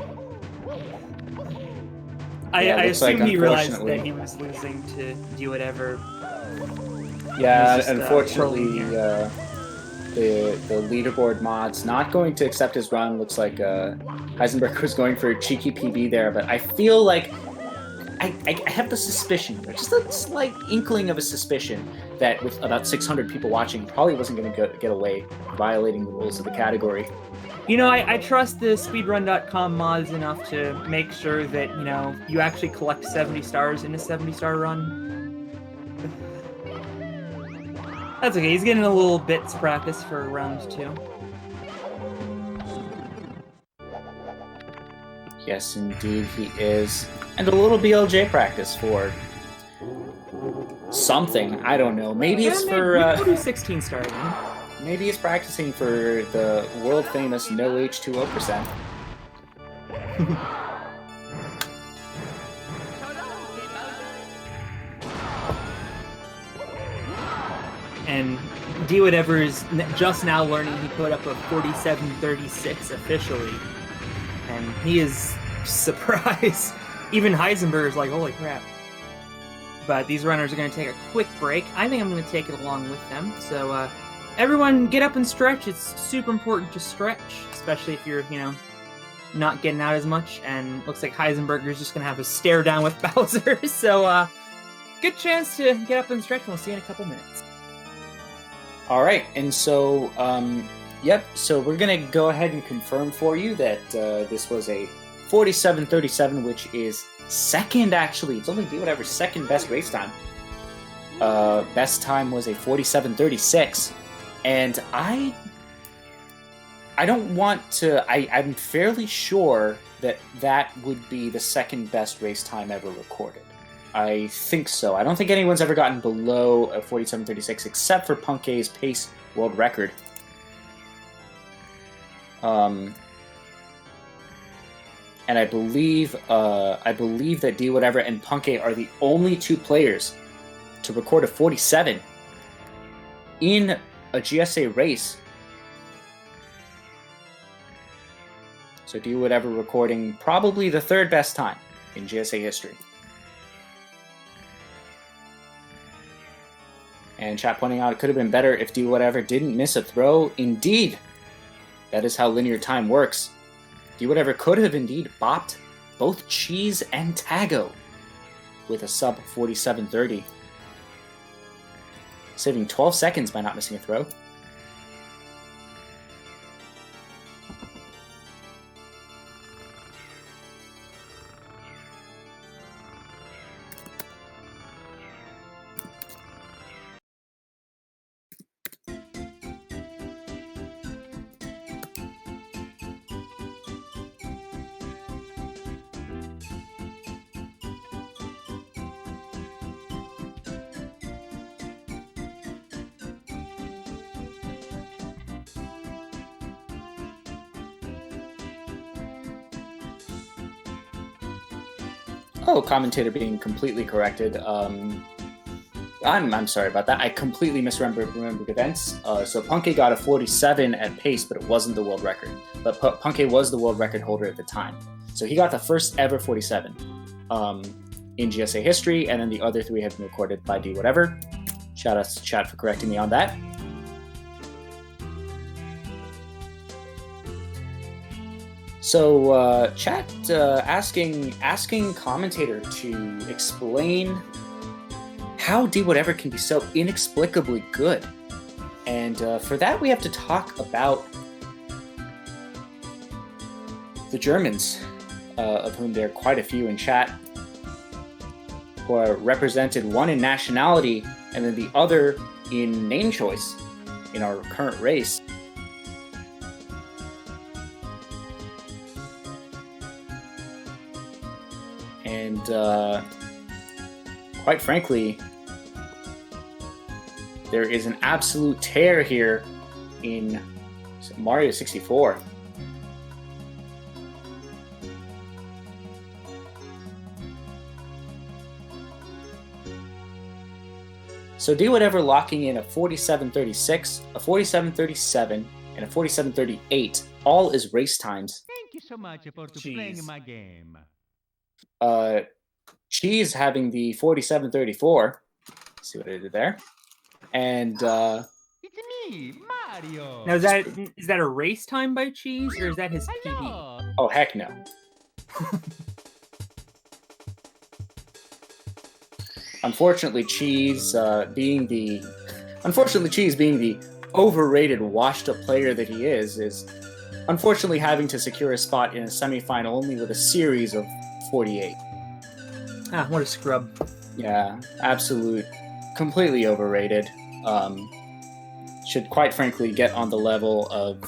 I assume he realized that he was losing to Dwhatever. Yeah, unfortunately, the leaderboard mods. Not going to accept his run. Looks like Heisenburger was going for a cheeky PB there, but I feel like I have the suspicion, just a slight inkling of a suspicion, that with about 600 people watching, probably wasn't going to get away violating the rules of the category. You know, I trust the Speedrun.com mods enough to make sure that, you know, you actually collect 70 stars in a 70-star run. That's okay, he's getting a little bits practice for round 2. Yes, indeed he is. And a little BLJ practice for something. I don't know. Maybe it's for... We'll do 16 star again. Maybe he's practicing for the world-famous no H2O%. And Dwhatever is just now learning he put up a 47.36 officially. And he is surprised. Even Heisenburger's like, holy crap. But these runners are going to take a quick break. I think I'm going to take it along with them. So everyone get up and stretch. It's super important to stretch, especially if you're, you know, not getting out as much. And looks like Heisenburger's just going to have a stare down with Bowser. So good chance to get up and stretch. We'll see you in a couple minutes. All right, and so, yep, so we're going to go ahead and confirm for you that this was a 47.37, which is second, actually. It's only Dwhatever's second best race time. Best time was a 47.36, and I don't want to... I'm fairly sure that that would be the second best race time ever recorded. I think so. I don't think anyone's ever gotten below a 47.36 except for Punkei's pace world record. And I believe that Dwhatever and Punkei are the only two players to record a 47 in a GSA race. So Dwhatever recording probably the third best time in GSA history. And chat pointing out it could have been better if Dwhatever didn't miss a throw. Indeed, that is how linear time works. Dwhatever could have indeed bopped both Cheese and Tago with a sub 47.30, saving 12 seconds by not missing a throw. Oh, commentator being completely corrected. I'm sorry about that. I completely misremembered events. So Punkei got a 47 at pace, but it wasn't the world record. But Punkei was the world record holder at the time. So he got the first ever 47 in GSA history, and then the other three have been recorded by Dwhatever. Shout out to chat for correcting me on that. So chat asking commentator to explain how Dwhatever can be so inexplicably good. And for that we have to talk about the Germans, of whom there are quite a few in chat, who are represented, one in nationality and then the other in name choice in our current race. And quite frankly, there is an absolute tear here in Mario 64. So Dwhatever locking in a 47.36, a 47.37, and a 47.38, all is race times. Thank you so much for playing my game. Cheese having the 47.34. See what I did there. And It's me, Now, is that a race time by Cheese, or is that his PB? Oh, heck no. Unfortunately, Cheese being the overrated, washed-up player that he is unfortunately having to secure a spot in a semifinal only with a series of 48. Ah, what a scrub. Yeah, absolute, completely overrated. Should quite frankly get on the level of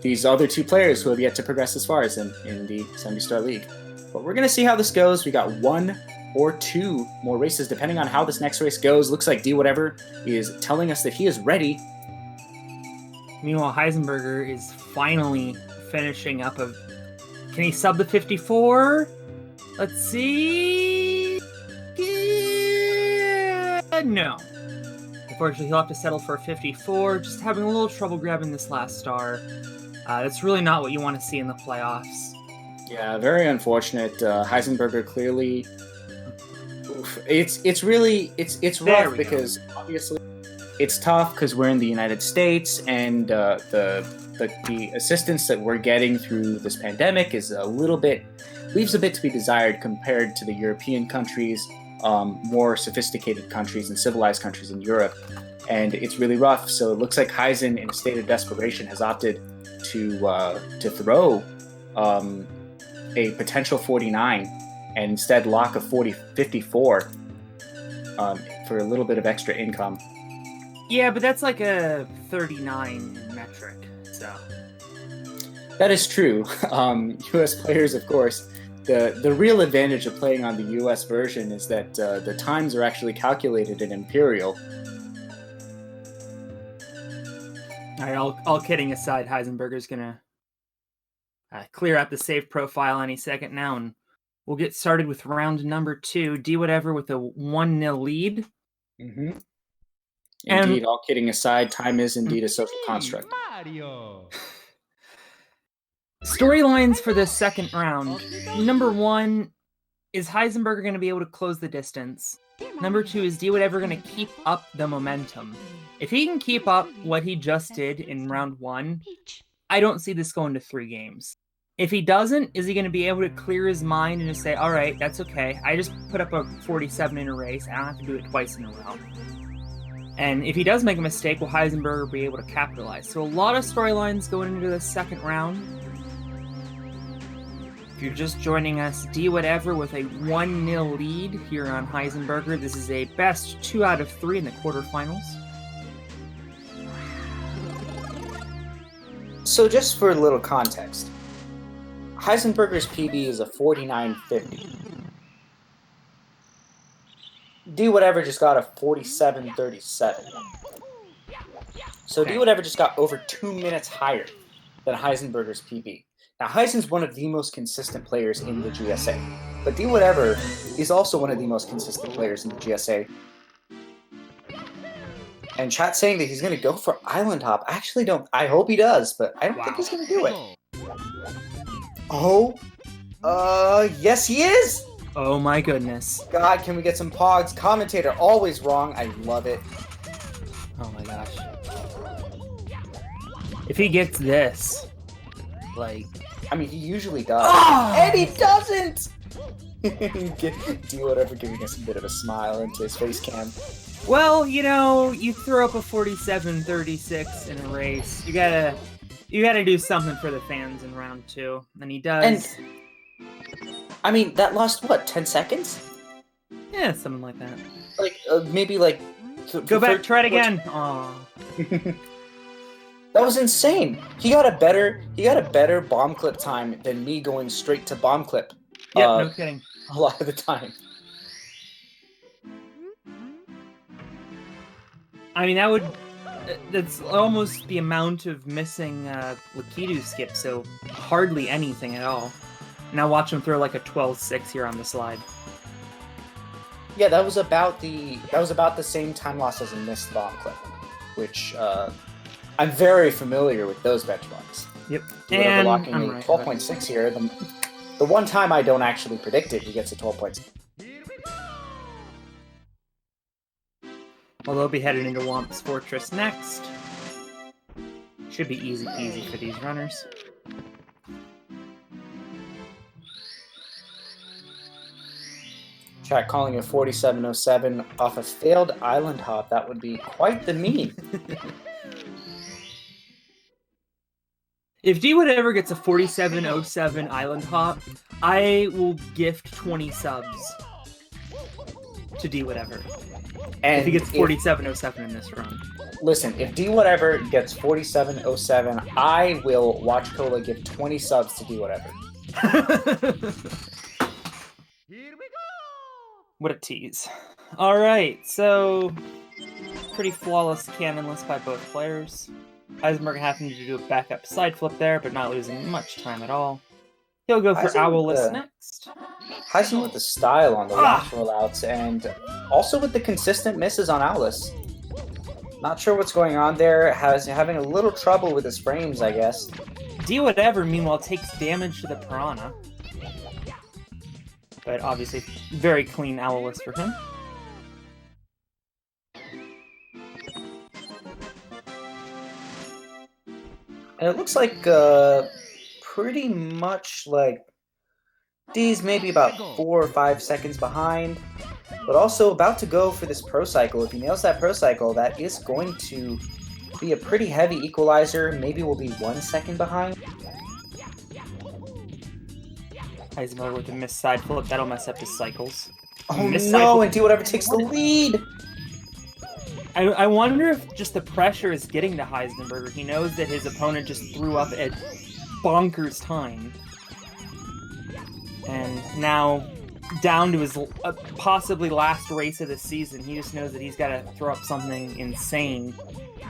these other two players who have yet to progress as far as in the Semi-Star League. But we're going to see how this goes. We got 1 or 2 more races, depending on how this next race goes. Looks like Dwhatever is telling us that he is ready. Meanwhile, Heisenburger is finally finishing up a... Can he sub the 54? Let's see... No. Unfortunately, he'll have to settle for a 54. Just having a little trouble grabbing this last star. That's really not what you want to see in the playoffs. Yeah, very unfortunate. Heisenburger clearly... Oof. It's rough because obviously it's tough because we're in the United States and the assistance that we're getting through this pandemic is leaves a bit to be desired compared to the European countries, more sophisticated countries and civilized countries in Europe, and it's really rough. So it looks like Heisen, in a state of desperation, has opted to throw a potential 49 and instead lock a 54 for a little bit of extra income. Yeah, but that's like a 39 metric, so... That is true. U.S. players, of course, the real advantage of playing on the U.S. version is that the times are actually calculated in Imperial. All right, all kidding aside, Heisenberger's going to clear out the save profile any second now, and we'll get started with round number 2. Dwhatever with a 1-0 lead. Mm-hmm. Indeed, all kidding aside, time is indeed a social construct. Storylines for this second round. Number 1, is Heisenberger going to be able to close the distance? Number 2, is Dwhatever going to keep up the momentum? If he can keep up what he just did in round 1, I don't see this going to 3 games. If he doesn't, is he going to be able to clear his mind and just say, all right, that's okay. I just put up a 47 in a race. I don't have to do it twice in a row. And if he does make a mistake, will Heisenberger be able to capitalize? So a lot of storylines going into the second round. If you're just joining us, Dwhatever with a 1-0 lead here on Heisenburger. This is a best 2 out of 3 in the quarterfinals. So just for a little context, Heisenberger's PB is a 49.50. Dwhatever just got a 47.37. So Dwhatever just got over 2 minutes higher than Heisenberger's PB. Now, Heisen's one of the most consistent players in the GSA, but Dwhatever is also one of the most consistent players in the GSA. And chat's saying that he's going to go for Island Hop. I actually don't. I hope he does, but I don't think he's going to do it. Oh, yes he is! Oh my goodness. God, can we get some pogs? Commentator, always wrong. I love it. Oh my gosh. If he gets this, like... I mean, he usually does. Oh! And he doesn't! Dwhatever giving us a bit of a smile into his face cam. Well, you know, you throw up a 47-36 in a race. You gotta do something for the fans in round 2. And he does. And, I mean, that lost, what, 10 seconds? Yeah, something like that. Like, maybe like... Go back, try it again. Aww. That was insane. He got a better bomb clip time than me going straight to bomb clip. Yep, no kidding. A lot of the time. I mean, that's almost the amount of missing Lakitu skip, so hardly anything at all. Now watch him throw like a 12-6 here on the slide. Yeah, that was about the same time loss as a missed bomb clip, which I'm very familiar with those benchmarks. Yep. And locking me 12.6 here. The one time I don't actually predict it, he gets a 12.6. Well, they'll be headed into Womp's Fortress next. Should be easy peasy for these runners. Chat calling it 4707 off a failed island hop. That would be quite the meme. If Dwhatever gets a 4707 island hop, I will gift 20 subs to Dwhatever. And if he gets 4707 in this run. Listen, if Dwhatever gets 4707, I will watch Cola give 20 subs to Dwhatever. Here we go! What a tease. Alright, so pretty flawless cannonless by both players. Heisenburger having to do a backup side flip there, but not losing much time at all. He'll go for Owless next. Heisen with the style on the last rollouts, and also with the consistent misses on Owless. Not sure what's going on there. Having a little trouble with his frames, I guess. Dwhatever, meanwhile, takes damage to the Piranha. But obviously, very clean Owless for him. And it looks like pretty much like D's maybe about 4 or 5 seconds behind, but also about to go for this pro cycle. If he nails that pro cycle, that is going to be a pretty heavy equalizer. Maybe we'll be 1 second behind. Heisenburger with a missed side flip. That'll mess up his cycles. Oh no, and Dwhatever takes the lead! I wonder if just the pressure is getting to Heisenburger. He knows that his opponent just threw up at bonkers time. And now, down to his possibly last race of the season, he just knows that he's got to throw up something insane.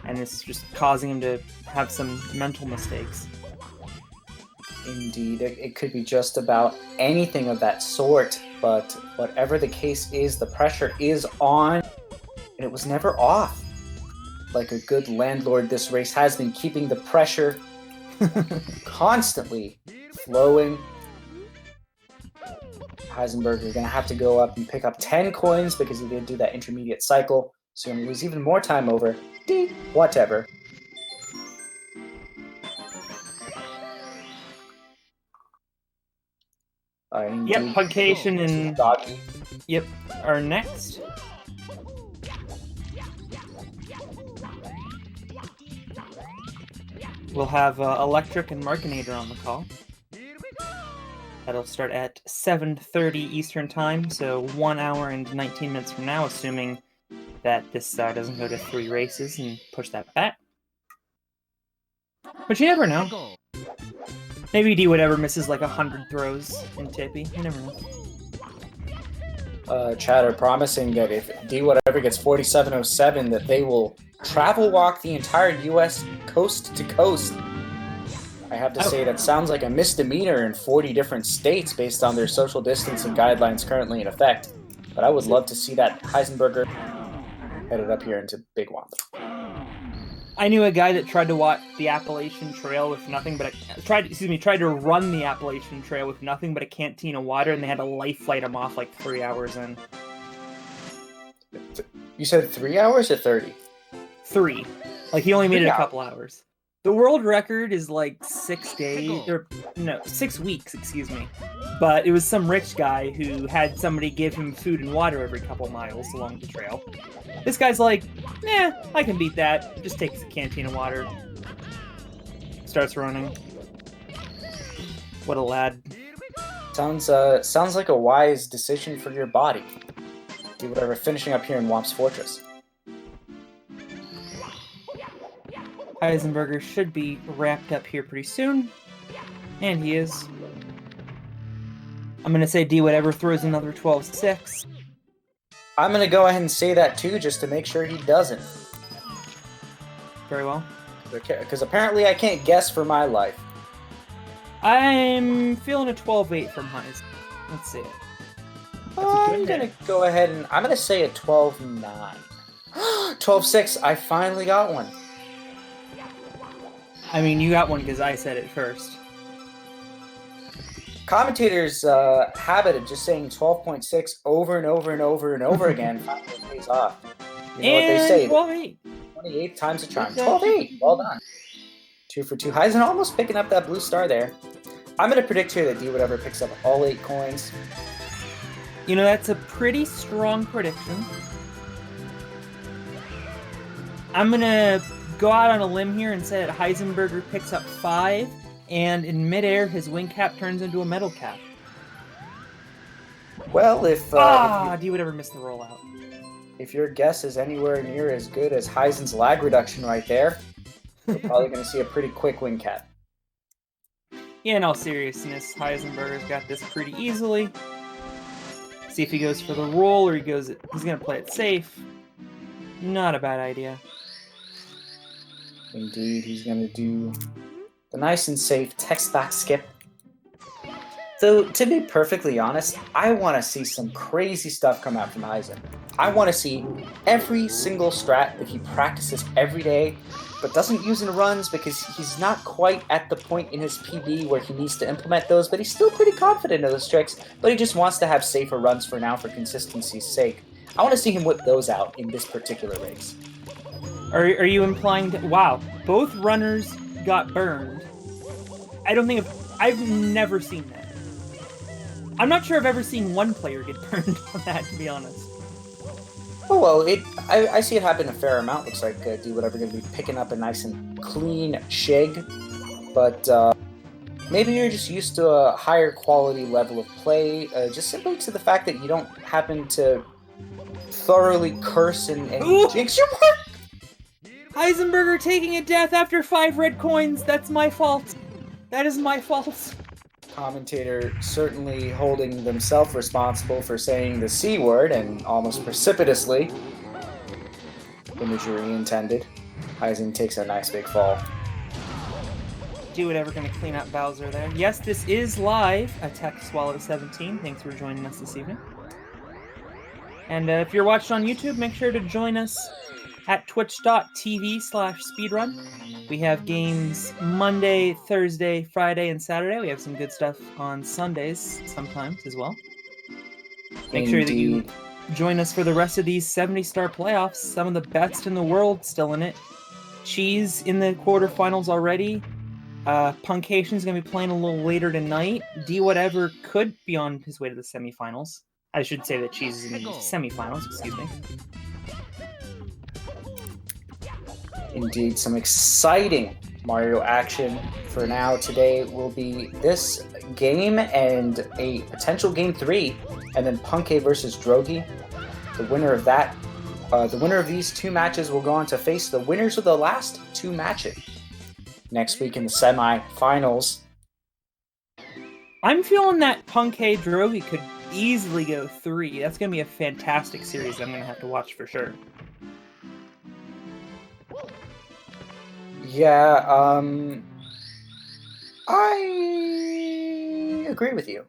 And this is just causing him to have some mental mistakes. Indeed, it could be just about anything of that sort, but whatever the case is, the pressure is on. And it was never off. Like a good landlord, this race has been keeping the pressure constantly flowing. Heisenberg is going to have to go up and pick up 10 coins because he did do that intermediate cycle. So he's going to lose even more time over Dwhatever. Yep, Pugcation and Doggy. Yep, are next. We'll have Electric and Markinator on the call. That'll start at 7:30 Eastern Time, so 1 hour and 19 minutes from now, assuming that this doesn't go to 3 races and push that back. But you never know. Maybe Dwhatever misses like 100 throws in Tippy. You never know. Chatter promising that if Dwhatever gets 4707, that they will travel walk the entire U.S. coast to coast. I have to say that sounds like a misdemeanor in 40 different states based on their social distancing guidelines currently in effect. But I would love to see that Heisenburger headed up here into Big Womp. I knew a guy that tried to walk the Appalachian Trail with nothing but tried to run the Appalachian Trail with nothing but a canteen of water, and they had to life flight him off like 3 hours in. You said 3 hours or 30? 3. Like, he only made it a couple hours. The world record is like 6 days, or no, 6 weeks, excuse me. But it was some rich guy who had somebody give him food and water every couple miles along the trail. This guy's like, nah, I can beat that. Just takes a canteen of water. Starts running. What a lad. Sounds like a wise decision for your body. Dwhatever, finishing up here in Womp's Fortress. Heisenburger should be wrapped up here pretty soon. And he is. I'm going to say Dwhatever throws another 12-6. I'm going to go ahead and say that too, just to make sure he doesn't. Very well. Because apparently I can't guess for my life. I'm feeling a 12-8 from Heis. Let's see it. I'm going to go ahead and I'm going to say a 12-9. 12-6, I finally got one. I mean, you got one because I said it first. Commentators' habit of just saying 12.6 over and over and over and over again finally pays off. You know what they say? 12-8. 28 times a charm. 12-8. Well done. 2 for 2. Heisen almost picking up that blue star there. I'm going to predict here that Dwhatever picks up all 8 coins. You know, that's a pretty strong prediction. I'm going to go out on a limb here and say that Heisenburger picks up 5, and in midair, his wing cap turns into a metal cap. Well, if Dwhatever missed the rollout. If your guess is anywhere near as good as Heisen's lag reduction right there, we're probably going to see a pretty quick wing cap. Yeah, in all seriousness, Heisenberger's got this pretty easily. See if he goes for the roll or he's going to play it safe. Not a bad idea. Indeed, he's going to do the nice and safe text back skip. So, to be perfectly honest, I want to see some crazy stuff come out from Heisen. I want to see every single strat that he practices every day, but doesn't use in runs because he's not quite at the point in his PB where he needs to implement those, but he's still pretty confident in those tricks, but he just wants to have safer runs for now for consistency's sake. I want to see him whip those out in this particular race. Are you implying that, wow, both runners got burned? I've never seen that. I'm not sure I've ever seen one player get burned on that, to be honest. Oh, well, I see it happen a fair amount. Looks like Dwhatever going to be picking up a nice and clean shig. But maybe you're just used to a higher quality level of play, just simply to the fact that you don't happen to thoroughly curse and jinx your mark. Heisenburger taking a death after 5 red coins. That's my fault. That is my fault. Commentator certainly holding themselves responsible for saying the C word, and almost precipitously, imagery intended. Heisen takes a nice big fall. Dwhatever going to clean up Bowser there. Yes, this is live. Attack Swallow 17. Thanks for joining us this evening. And if you're watching on YouTube, make sure to join us at twitch.tv/speedrun. We have games Monday, Thursday, Friday, and Saturday. We have some good stuff on Sundays sometimes as well. Make sure that you join us for the rest of these 70-star playoffs. Some of the best in the world still in it. Cheese in the quarterfinals already. Punkation's going to be playing a little later tonight. Dwhatever could be on his way to the semifinals. I should say that Cheese is in the semifinals, excuse me. Indeed, some exciting Mario action for now. Today will be this game and a potential game 3, and then Punke versus Drogi. The winner of that, the winner of these 2 matches will go on to face the winners of the last 2 matches next week in the semi-finals. I'm feeling that Punke Drogi could easily go 3. That's going to be a fantastic series I'm going to have to watch for sure. Yeah, I agree with you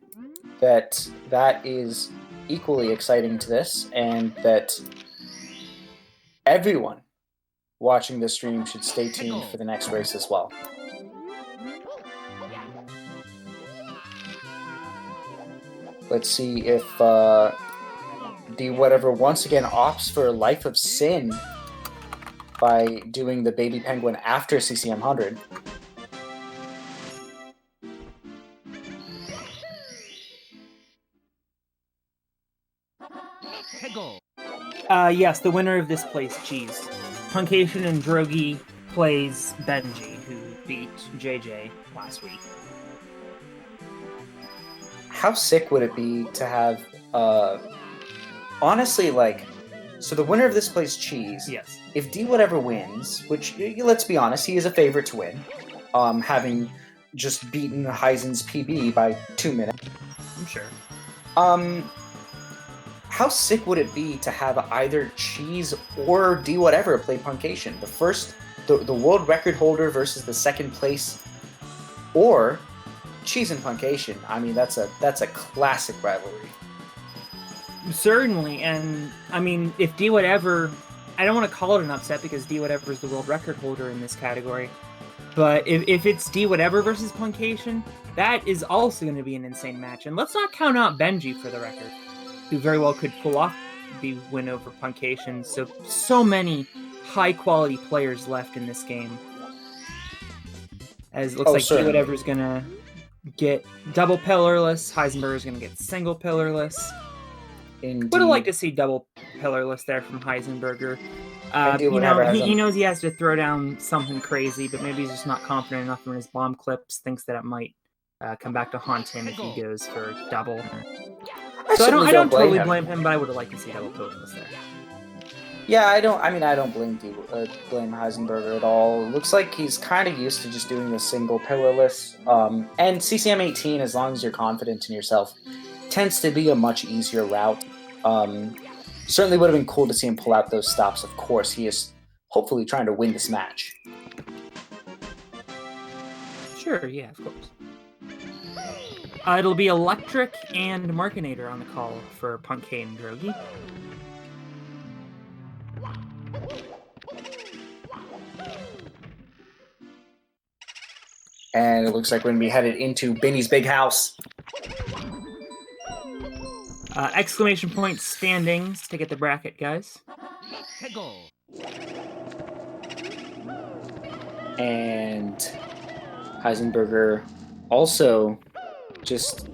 that that is equally exciting to this, and that everyone watching this stream should stay tuned for the next race as well. Let's see if Dwhatever once again opts for Life of Sin by doing the Baby Penguin after CCM 100. Yes, the winner of this plays Cheese. Puncation and Drogi plays Benji, who beat JJ last week. How sick would it be to have, honestly, like, so the winner of this plays Cheese. Yes. If Dwhatever wins, which, let's be honest, he is a favorite to win, having just beaten Heisen's PB by 2 minutes. I'm sure. How sick would it be to have either Cheese or Dwhatever play Puncation? The world record holder versus the second place, or Cheese and Puncation. I mean, that's a classic rivalry. Certainly, and I mean, if Dwhatever, I don't want to call it an upset because Dwhatever is the world record holder in this category, but if it's Dwhatever versus Puncation, that is also going to be an insane match. And let's not count out Benji for the record, who very well could pull off the win over Punkations. So many high-quality players left in this game. As it looks like certainly. Whatever's going to get double pillarless, Heisenburger's going to get single pillarless. Indeed. Would have liked to see double pillarless there from Heisenburger. He knows he has to throw down something crazy, but maybe he's just not confident enough in his bomb clips, thinks that it might come back to haunt him if he goes for double. I don't totally blame him, but I would have liked to see double pillarless there. Yeah, I don't blame Heisenburger at all. It looks like he's kind of used to just doing the single pillarless. And CCM 18, as long as you're confident in yourself, tends to be a much easier route. Certainly would have been cool to see him pull out those stops. Of course, he is hopefully trying to win this match. Sure, yeah, of course. It'll be Electric and Markinator on the call for Punkay and Drogi. And it looks like we're going to be headed into Benny's big house. Exclamation point standings to get the bracket, guys. And Heisenburger also just...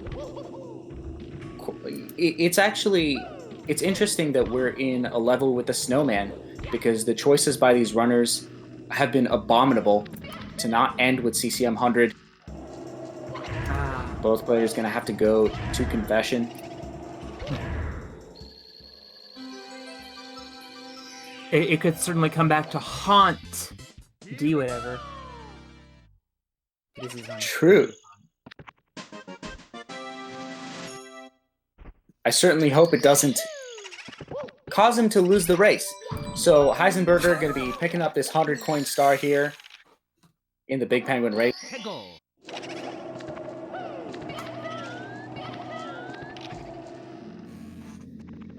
It's interesting that we're in a level with the Snowman, because the choices by these runners have been abominable to not end with CCM 100. Both players going to have to go to confession. It could certainly come back to haunt Dwhatever. True. I certainly hope it doesn't cause him to lose the race. So Heisenburger going to be picking up this 100 coin star here in the Big Penguin race.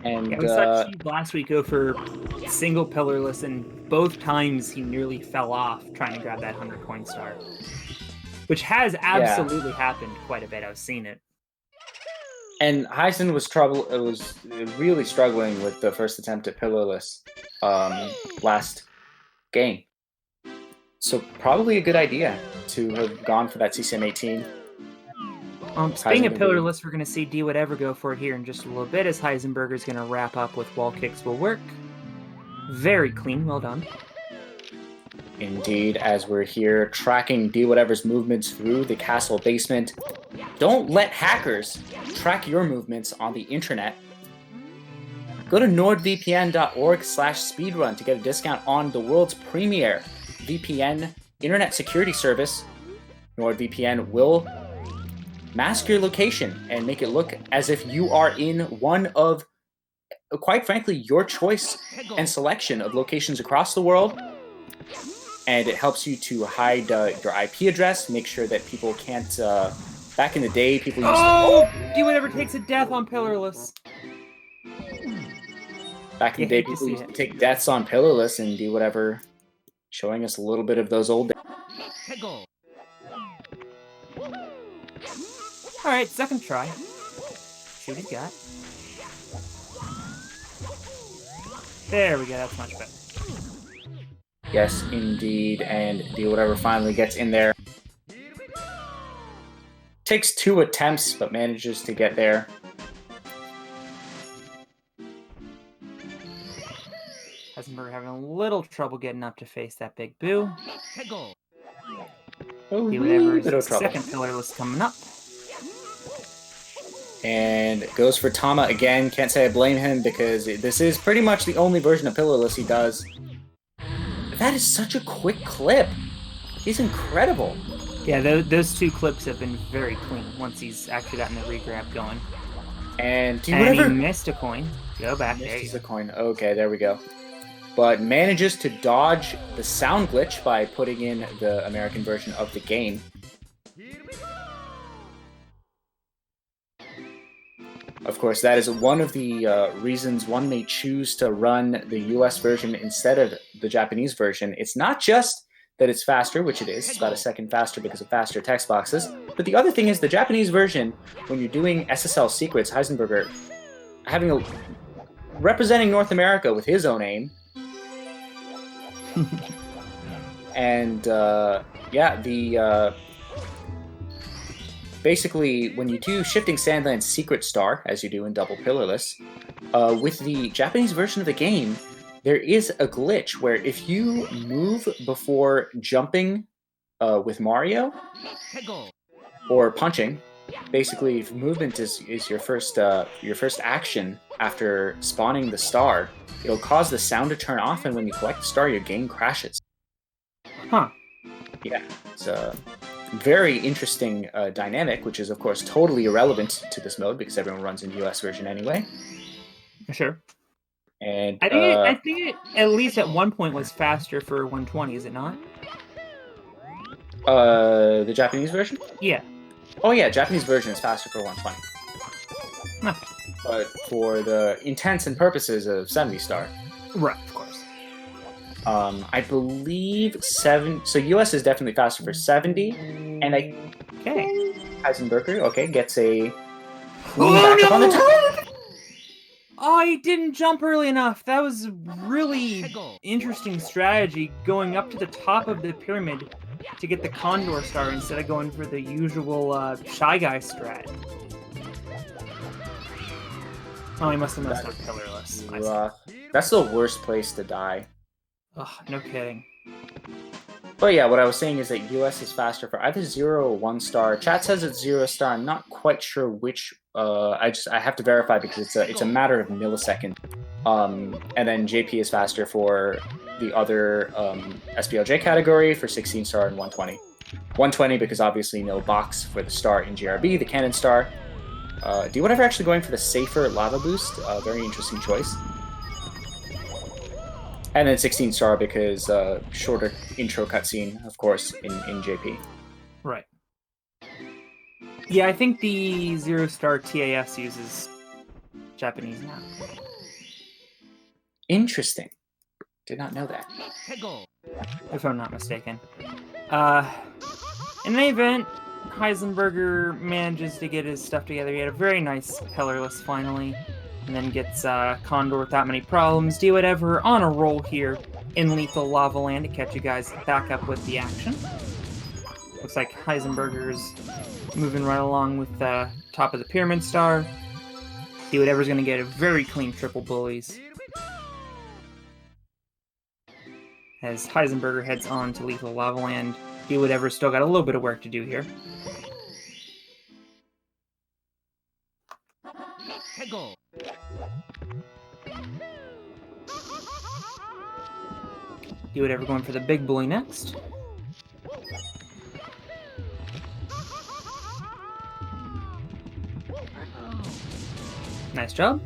And we saw Steve last week go for single pillarless, and both times he nearly fell off trying to grab that 100 coin star, which has absolutely happened quite a bit. I've seen it. And Heisen was really struggling with the first attempt at pillarless last game. So probably a good idea to have gone for that CCM 18. Speaking of pillarless, we're going to see Dwhatever go for it here in just a little bit, as Heisenburger's going to wrap up with wall kicks will work. Very clean, well done. Indeed, as we're here tracking Dwhatever's movements through the castle basement. Don't let hackers track your movements on the internet. Go to nordvpn.org/speedrun to get a discount on the world's premier VPN internet security service. NordVPN will mask your location and make it look as if you are in one of, quite frankly, your choice and selection of locations across the world. And it helps you to hide your IP address, make sure that people can't... back in the day, people used to... Dwhatever takes a death on pillarless. Back in the day, people used to take deaths on pillarless, and Dwhatever showing us a little bit of those old days. Alright, second try. See what he's got. There we go, that's much better. Yes, indeed, and Dwhatever finally gets in there. Takes 2 attempts, but manages to get there. Heisenburger having a little trouble getting up to face that big boo. Dwhatever's second pillarless coming up. And goes for Tama again. Can't say I blame him, because this is pretty much the only version of pillarless he does. That is such a quick clip. He's incredible. Yeah, those 2 clips have been very clean once he's actually gotten the regrab going. And he missed a coin. Go back there. Misses a coin. Okay, there we go. But manages to dodge the sound glitch by putting in the American version of the game. Of course, that is one of the reasons one may choose to run the US version instead of the Japanese version. It's not just that it's faster, which it is. It's about a second faster because of faster text boxes. But the other thing is the Japanese version, when you're doing SSL secrets, Heisenburger having representing North America with his own aim. And basically when you do Shifting Sandland's Secret Star, as you do in Double Pillarless, with the Japanese version of the game, there is a glitch where if you move before jumping with Mario or punching, basically if movement is your first action after spawning the star, it'll cause the sound to turn off, and when you collect the star, your game crashes. Huh. Yeah, it's a very interesting dynamic, which is of course totally irrelevant to this mode because everyone runs in US version anyway. Sure. And I think it at least at one point was faster for 120, is it not? The Japanese version? Yeah. Oh yeah, Japanese version is faster for 120. Huh. But for the intents and purposes of 70 star. Right, of course. I believe 7. So US is definitely faster for 70, and Heisenburger gets a back up on the top. I didn't jump early enough. That was really interesting strategy, going up to the top of the pyramid to get the Condor Star instead of going for the usual Shy Guy strat. Oh, he must have messed up Pillarless. That's the worst place to die. Ugh, no kidding. But yeah, what I was saying is that US is faster for either 0 or 1 star. Chat says it's 0 star. I'm not quite sure which. I have to verify because it's a matter of milliseconds. And then JP is faster for the other SPLJ category for 16 star and 120. 120 because obviously no box for the star in GRB, the Cannon Star. Dwhatever actually going for the safer lava boost. Very interesting choice. And then 16 star because shorter intro cutscene, of course, in JP. Right. Yeah, I think the 0 star TAS uses Japanese now. Interesting. Did not know that. If I'm not mistaken. In any event, Heisenburger manages to get his stuff together. He had a very nice Pillarless finally. And then gets Condor without many problems. Dwhatever on a roll here in Lethal Lava Land to catch you guys back up with the action. Looks like Heisenburger's moving right along with the top of the Pyramid Star. Dwhatever's going to get a very clean triple bullies. As Heisenburger heads on to Lethal Lava Land, Dwhatever's still got a little bit of work to do here. Dwhatever going for the big bully next. Nice job.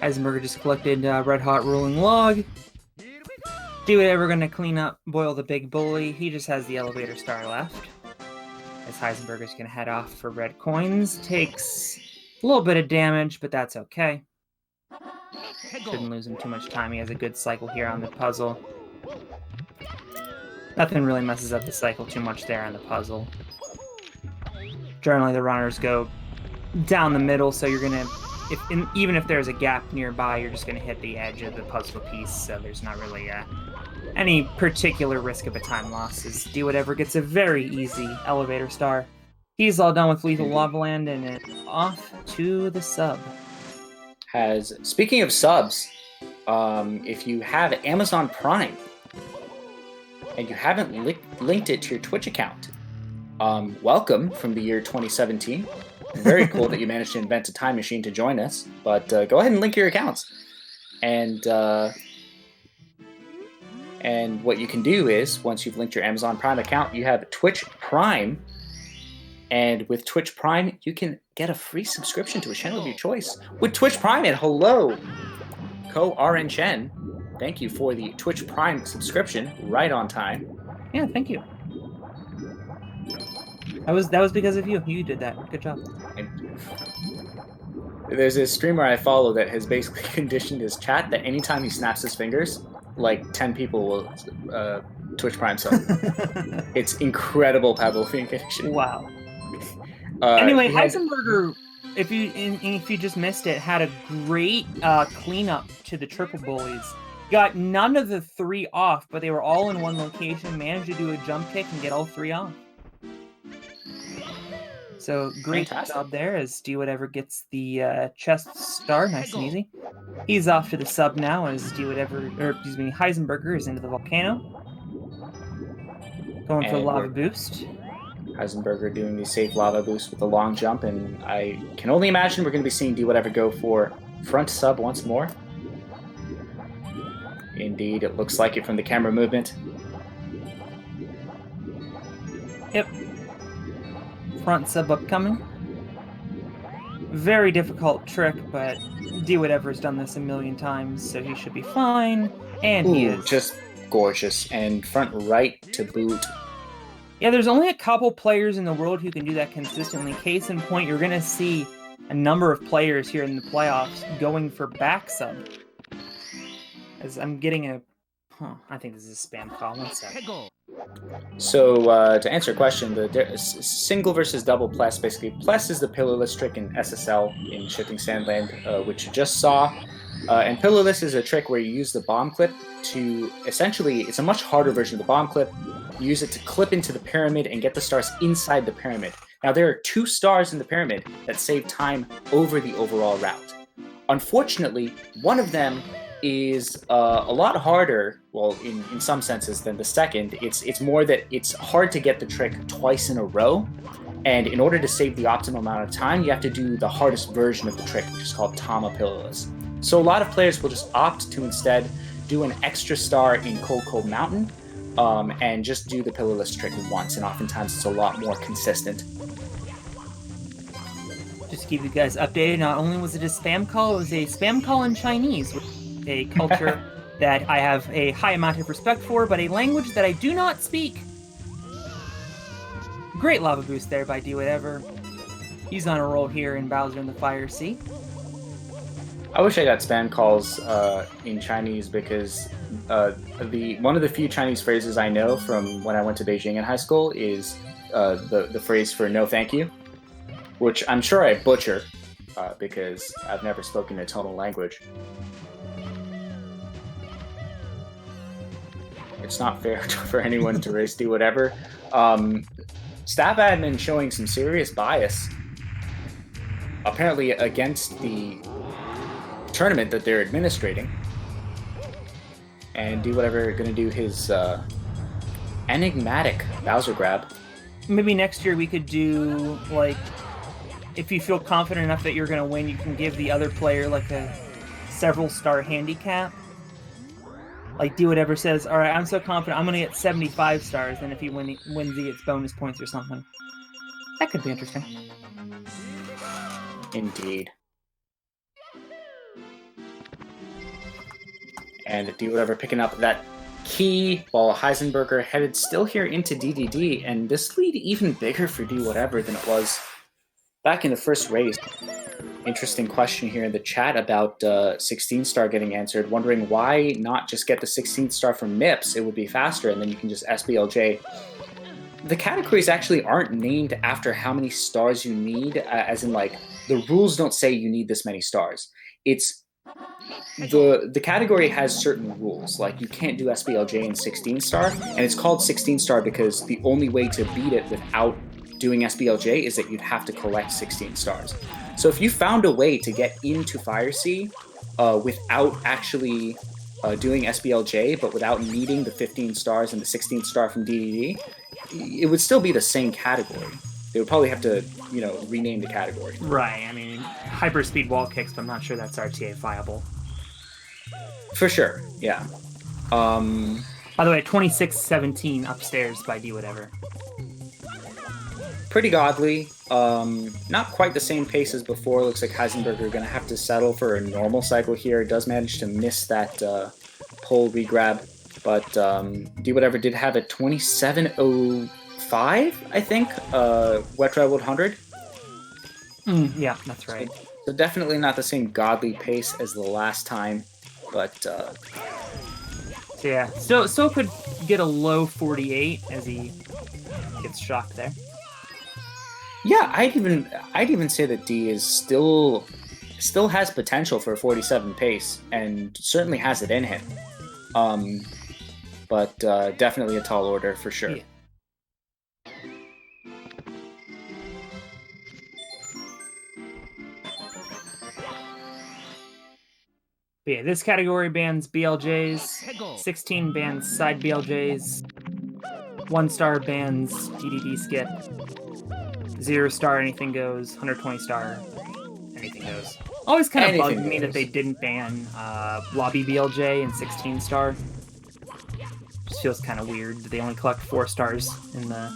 Heisenburger just collected Red Hot Rolling Log. Dwhatever going to clean up, boil the big bully. He just has the elevator star left. As Heisenburger's going to head off for red coins. Takes a little bit of damage, but that's okay. Shouldn't lose him too much time. He has a good cycle here on the puzzle. Nothing really messes up the cycle too much there on the puzzle. Generally, the runners go down the middle, so you're going to, even if there's a gap nearby, you're just going to hit the edge of the puzzle piece, so there's not really any particular risk of a time loss, as Dwhatever gets a very easy elevator star. He's all done with Lethal Lava Land, and off to the sub. Speaking of subs, if you have Amazon Prime and you haven't linked it to your Twitch account, welcome from the year 2017. Very cool that you managed to invent a time machine to join us, but go ahead and link your accounts. And what you can do is, once you've linked your Amazon Prime account, you have Twitch Prime. And with Twitch Prime, you can get a free subscription to a channel of your choice. With Twitch Prime, and hello, Ko-RN Chen. Thank you for the Twitch Prime subscription, right on time. Yeah, thank you. That was because of you. You did that. Good job. There's a streamer I follow that has basically conditioned his chat that anytime he snaps his fingers, like 10 people will Twitch Prime sub. It's incredible Pavlovian conditioning. Wow. Anyway, Heisenburger if you just missed it, had a great cleanup to the triple bullies. Got none of the 3 off, but they were all in one location. Managed to do a jump kick and get all 3 off. So great job there as Dwhatever gets the chest star, nice and easy. He's off to the sub now as Heisenburger is into the volcano. Going for the lava boost. Heisenburger doing the safe lava boost with the long jump, and I can only imagine we're going to be seeing Dwhatever go for front sub once more. Indeed, it looks like it from the camera movement. Yep. Front sub upcoming. Very difficult trick, but Dwhatever's done this a million times, so he should be fine. And he is. Just gorgeous. And front right to boot. Yeah, there's only a couple players in the world who can do that consistently. Case in point, you're going to see a number of players here in the playoffs going for back sub. As I'm getting a... I think this is a spam call. One sec. So, to answer your question, the single versus double plus, basically, plus is the pillarless trick in SSL in Shifting Sandland, which you just saw. And pillarless is a trick where you use the bomb clip to, essentially, it's a much harder version of the bomb clip. You use it to clip into the pyramid and get the stars inside the pyramid. Now, there are 2 stars in the pyramid that save time over the overall route. Unfortunately, one of them is a lot harder, well, in some senses, than the second. It's more that it's hard to get the trick twice in a row, and in order to save the optimum amount of time, you have to do the hardest version of the trick, which is called Tama Pillarless. So a lot of players will just opt to instead do an extra star in Cold Mountain, and just do the pillarless trick once, and oftentimes it's a lot more consistent. Just to keep you guys updated, not only was it a spam call, it was a spam call in Chinese, a culture that I have a high amount of respect for, but a language that I do not speak. Great lava boost there by Dwhatever. He's on a roll here in Bowser in the Fire Sea. I wish I got spam calls in Chinese, because one of the few Chinese phrases I know from when I went to Beijing in high school is the phrase for no thank you, which I'm sure I butcher because I've never spoken a tonal language. It's not fair for anyone to race Dwhatever. Staff admin showing some serious bias, apparently against the tournament that they're administrating. And Dwhatever gonna do his enigmatic Bowser grab. Maybe next year we could do, like, if you feel confident enough that you're gonna win, you can give the other player like a several star handicap. Like Dwhatever says, all right, I'm so confident I'm gonna get 75 stars, and if he wins, he gets bonus points or something. That could be interesting. Indeed. And Dwhatever picking up that key, while Heisenburger headed still here into DDD, and this lead even bigger for Dwhatever than it was back in the first race. Interesting question here in the chat about 16 star getting answered, wondering why not just get the 16th star from MIPS. It would be faster, and then you can just SBLJ. The categories actually aren't named after how many stars you need, as in, like, the rules don't say you need this many stars. It's the category has certain rules, like you can't do SBLJ in 16 star, and it's called 16 star because the only way to beat it without doing SBLJ is that you'd have to collect 16 stars. So if you found a way to get into Fire Sea without actually doing SBLJ, but without needing the 15 stars and the 16th star from DDD, it would still be the same category. They would probably have to, rename the category. Right, I mean, hyperspeed wall kicks, but I'm not sure that's RTA viable. For sure, yeah. By the way, 26-17 upstairs by Dwhatever. Pretty godly. Not quite the same pace as before. Looks like Heisenburger are going to have to settle for a normal cycle here. Does manage to miss that pole regrab, but Dwhatever did have a 27.05, I think, Wet Dry 100. Yeah, that's right. So definitely not the same godly pace as the last time, but... So yeah, still could get a low 48 as he gets shocked there. Yeah, I'd even say that D is still has potential for a 47 pace and certainly has it in him. But definitely a tall order for sure. Yeah. But yeah, this category bans BLJs, 16 bans side BLJs, 1-star bans TDD skip, 0-star anything goes, 120-star anything goes. Always kind of Anything bugged me that they didn't ban lobby BLJ and 16-star. Just feels kind of weird that they only collect 4 stars in the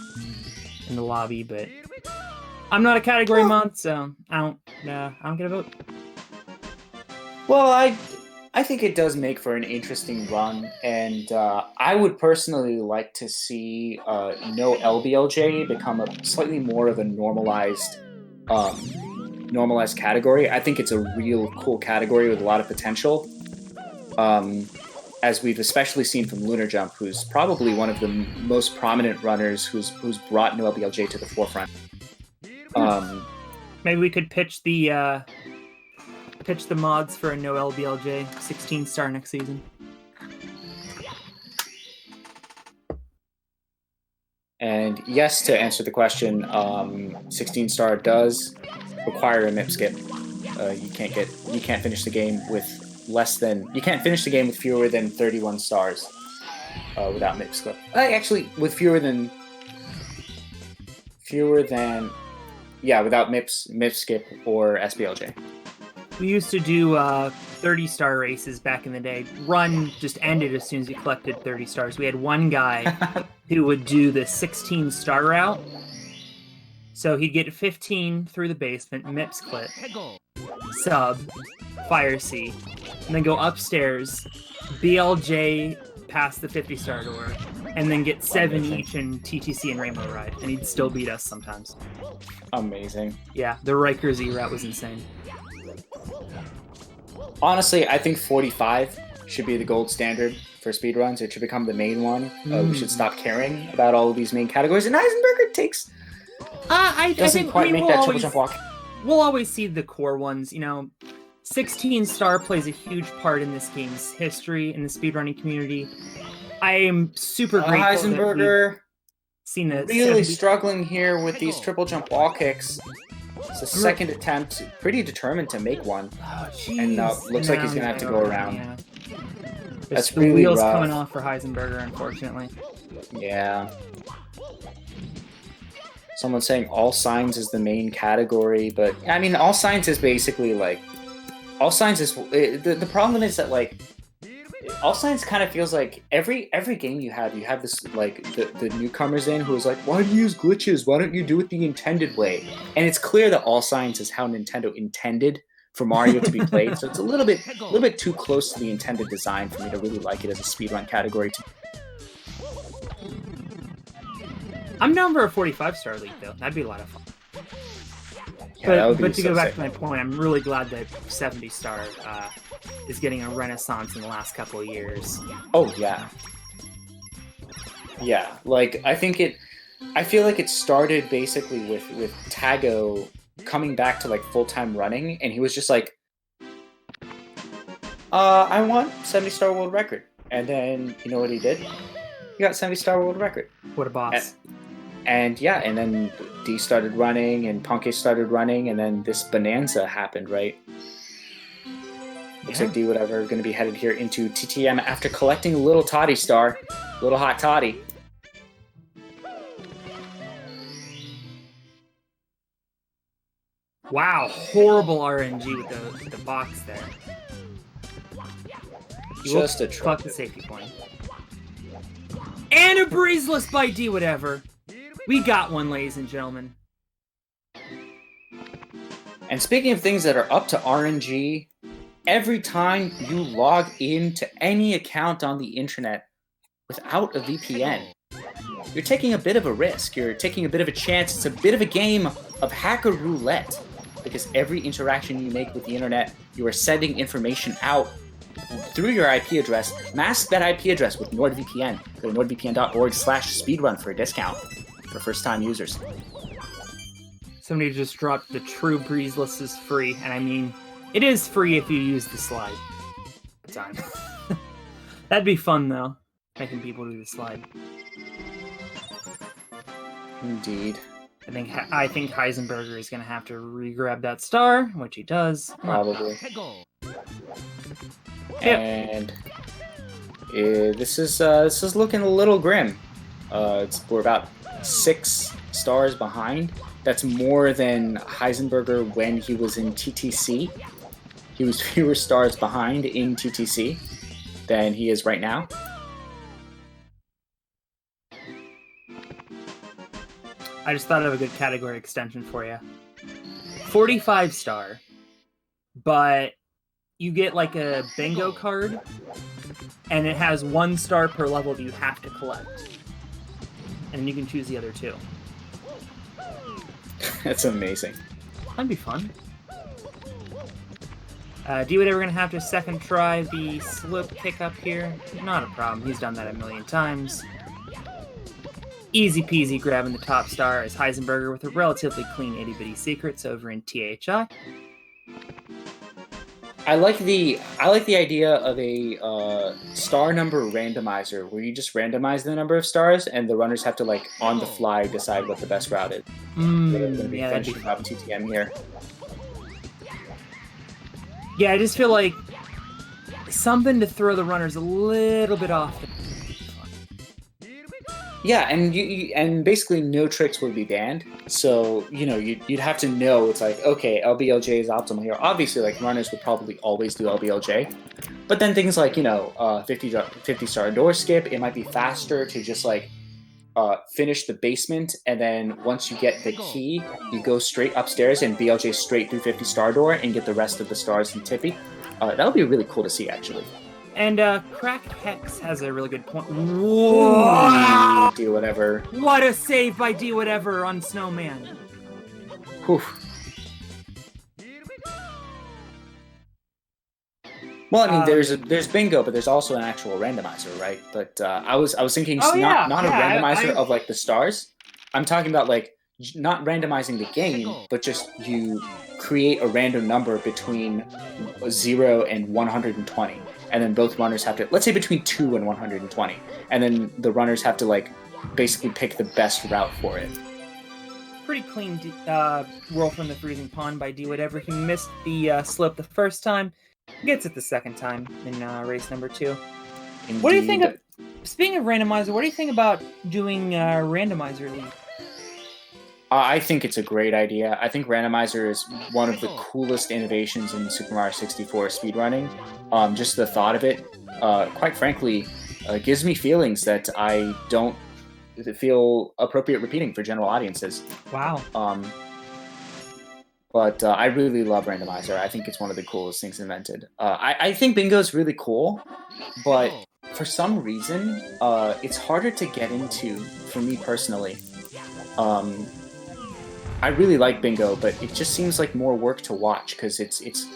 lobby, but I'm not a category month, so I don't get a vote. Well, I think it does make for an interesting run, and I would personally like to see no LBLJ become a slightly more of a normalized category. I think it's a real cool category with a lot of potential. As we've especially seen from Lunar Jump, who's probably one of the most prominent runners who's brought no LBLJ to the forefront. Maybe we could pitch the mods for a no LBLJ 16-star next season. And yes, to answer the question, 16-star does require a MIP skip. You can't finish the game with fewer than 31 stars without MIP skip. Actually, with fewer than without MIP skip or SBLJ. We used to do 30-star races back in the day. Run just ended as soon as you collected 30 stars. We had one guy who would do the 16-star route. So he'd get 15 through the basement, MIPS clip, sub, fire C, and then go upstairs, BLJ past the 50-star door, and then get 7 each in TTC and Rainbow Ride, and he'd still beat us sometimes. Amazing. Yeah, the Riker Z route was insane. Honestly, I think 45 should be the gold standard for speedruns. It should become the main one. We should stop caring about all of these main categories. And Heisenburger takes... doesn't quite make that triple jump walk. We'll always see the core ones. 16-star plays a huge part in this game's history in the speedrunning community. I am super grateful Heisenburger that seen the really struggling here with these triple jump wall kicks. It's a second attempt, pretty determined to make one. Oh, and looks like he's going to have to go around. Yeah. That's the really wheels rough. coming off for Heisenburger, unfortunately. Yeah. Someone saying all signs is the main category, but I mean, all signs is basically like... All signs is... The problem is that, like, all signs kind of feels like every game you have this, like, the newcomers in who is like, why do you use glitches? Why don't you do it the intended way? And it's clear that all signs is how Nintendo intended for Mario to be played, so it's a little bit too close to the intended design for me to really like it as a speedrun category. I'm down for a 45-star league, though. That'd be a lot of fun. Yeah, but to go back to my point, I'm really glad that 70-star is getting a renaissance in the last couple of years. Oh, yeah. Yeah, like, I feel like it started basically with Tago coming back to, like, full-time running, and he was just like, I want 70-star world record. And then, you know what he did? He got 70-star world record. What a boss. And yeah, and then D started running, and Punkey started running, and then this bonanza happened, right? Looks like Dwhatever going to be headed here into TTM after collecting a little Toddy star. Little hot Toddy. Wow, horrible RNG with the box there. Just a fuck the safety point. And a breezeless by Dwhatever. We got one, ladies and gentlemen. And speaking of things that are up to RNG, every time you log into any account on the internet without a VPN, you're taking a bit of a risk. You're taking a bit of a chance. It's a bit of a game of hacker roulette, because every interaction you make with the internet, you are sending information out through your IP address. Mask that IP address with NordVPN. Go to nordvpn.org/speedrun for a discount for first-time users. Somebody just dropped the true breezeless is free, and I mean, it is free if you use the slide. Time. That'd be fun though, making people do the slide. Indeed. I think Heisenburger is gonna have to re-grab that star, which he does. Probably. Yep. And this is looking a little grim. We're about 6 stars behind. That's more than Heisenburger when he was in TTC. He was fewer stars behind in TTC than he is right now. I just thought of a good category extension for you. 45 star, but you get like a bingo card, and it has 1 star per level that you have to collect. And you can choose the other 2. That's amazing. That'd be fun. Dwhatever gonna have to second try the slope pickup here. Not a problem. He's done that a million times. Easy peasy grabbing the top star as Heisenburger with a relatively clean itty bitty secrets over in THI. I like the idea of a star number randomizer where you just randomize the number of stars and the runners have to like on the fly decide what the best route is. They're going to be finishing up TTM here. Yeah, I just feel like something to throw the runners a little bit off. Yeah, and and basically no tricks would be banned. So you'd have to know it's like, okay, LBLJ is optimal here. Obviously, like runners would probably always do LBLJ, but then things like 50 star door skip, it might be faster to just like finish the basement, and then once you get the key, you go straight upstairs and BLJ straight through 50 star door and get the rest of the stars in Tippy. That would be really cool to see, actually. And Cracked Hex has a really good point. Wow! Dwhatever. What a save by Dwhatever on Snowman. Whew. Well, I mean, there's bingo, but there's also an actual randomizer, right? But I was thinking not a randomizer of like the stars. I'm talking about like not randomizing the game, but just you create a random number between 0 and 120. And then both runners have to, let's say between 2 and 120. And then the runners have to like basically pick the best route for it. Pretty clean roll from the freezing pond by Dwhatever. He missed the slope the first time, gets it the second time in race number 2. Indeed. What do you think of, speaking of randomizer, what do you think about doing randomizer league? I think it's a great idea. I think randomizer is one of the coolest innovations in Super Mario 64 speedrunning. Just the thought of it, quite frankly, gives me feelings that I don't feel appropriate repeating for general audiences. Wow. But I really love randomizer. I think it's one of the coolest things invented. I think bingo is really cool, but for some reason, it's harder to get into for me personally. I really like bingo, but it just seems like more work to watch because it's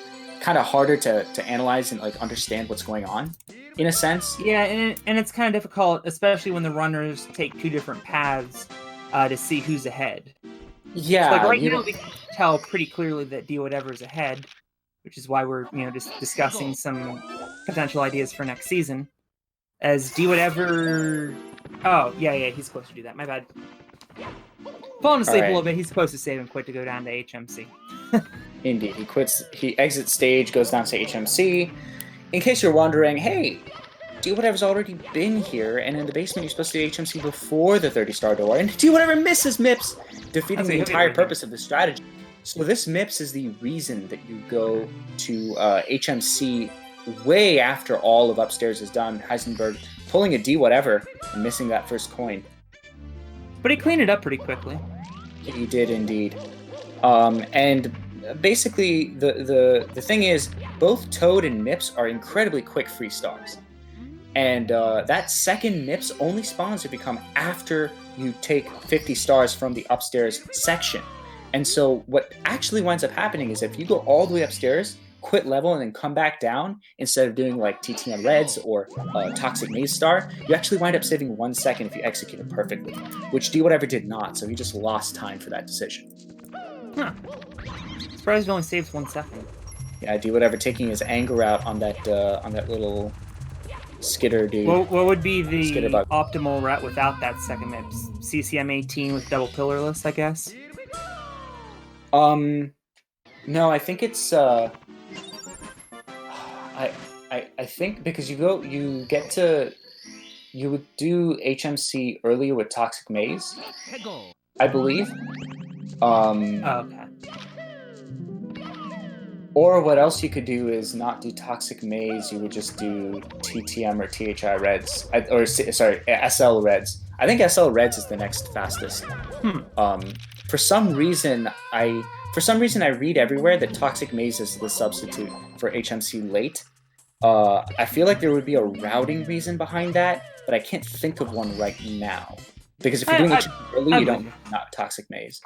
kind of harder to analyze and like understand what's going on, in a sense. Yeah, and it's kind of difficult, especially when the runners take 2 different paths to see who's ahead. Yeah, so, like right now we can tell pretty clearly that Dwhatever is ahead, which is why we're just discussing some potential ideas for next season. As Dwhatever, oh yeah, he's supposed to do that. My bad. Falling asleep a little bit. He's supposed to save and quit to go down to HMC. Indeed, he quits. He exits stage, goes down to HMC. In case you're wondering, hey, Dwhatever's already been here, and in the basement you're supposed to do HMC before the 30-star door, and Dwhatever misses MIPS, defeating the entire purpose of this strategy. So this MIPS is the reason that you go to HMC way after all of upstairs is done. Heisenberg pulling a Dwhatever and missing that first coin. But he cleaned it up pretty quickly. He did indeed. And basically, the thing is, both Toad and Mips are incredibly quick free stars. And that second Mips only spawns if you come after you take 50 stars from the upstairs section. And so what actually winds up happening is if you go all the way upstairs, quit level, and then come back down, instead of doing like TTM Reds or Toxic Maze Star, you actually wind up saving 1 second if you execute it perfectly, which Dwhatever did not, so he just lost time for that decision. Huh. Surprised it only saves 1 second. Yeah, Dwhatever taking his anger out on that little skitter dude. What would be the Skitterbug. optimal route without that second map? CCM 18 with double pillarless, I guess. No, I think it's I think because you would do HMC earlier with Toxic Maze, I believe. Oh, okay. Or what else you could do is not do Toxic Maze. You would just do TTM or THI Reds, or sorry, SL Reds. I think SL Reds is the next fastest. For some reason, I read everywhere that Toxic Maze is the substitute for HMC late. I feel like there would be a routing reason behind that, but I can't think of one right now. Because if you're doing HMC early, you don't not Toxic Maze.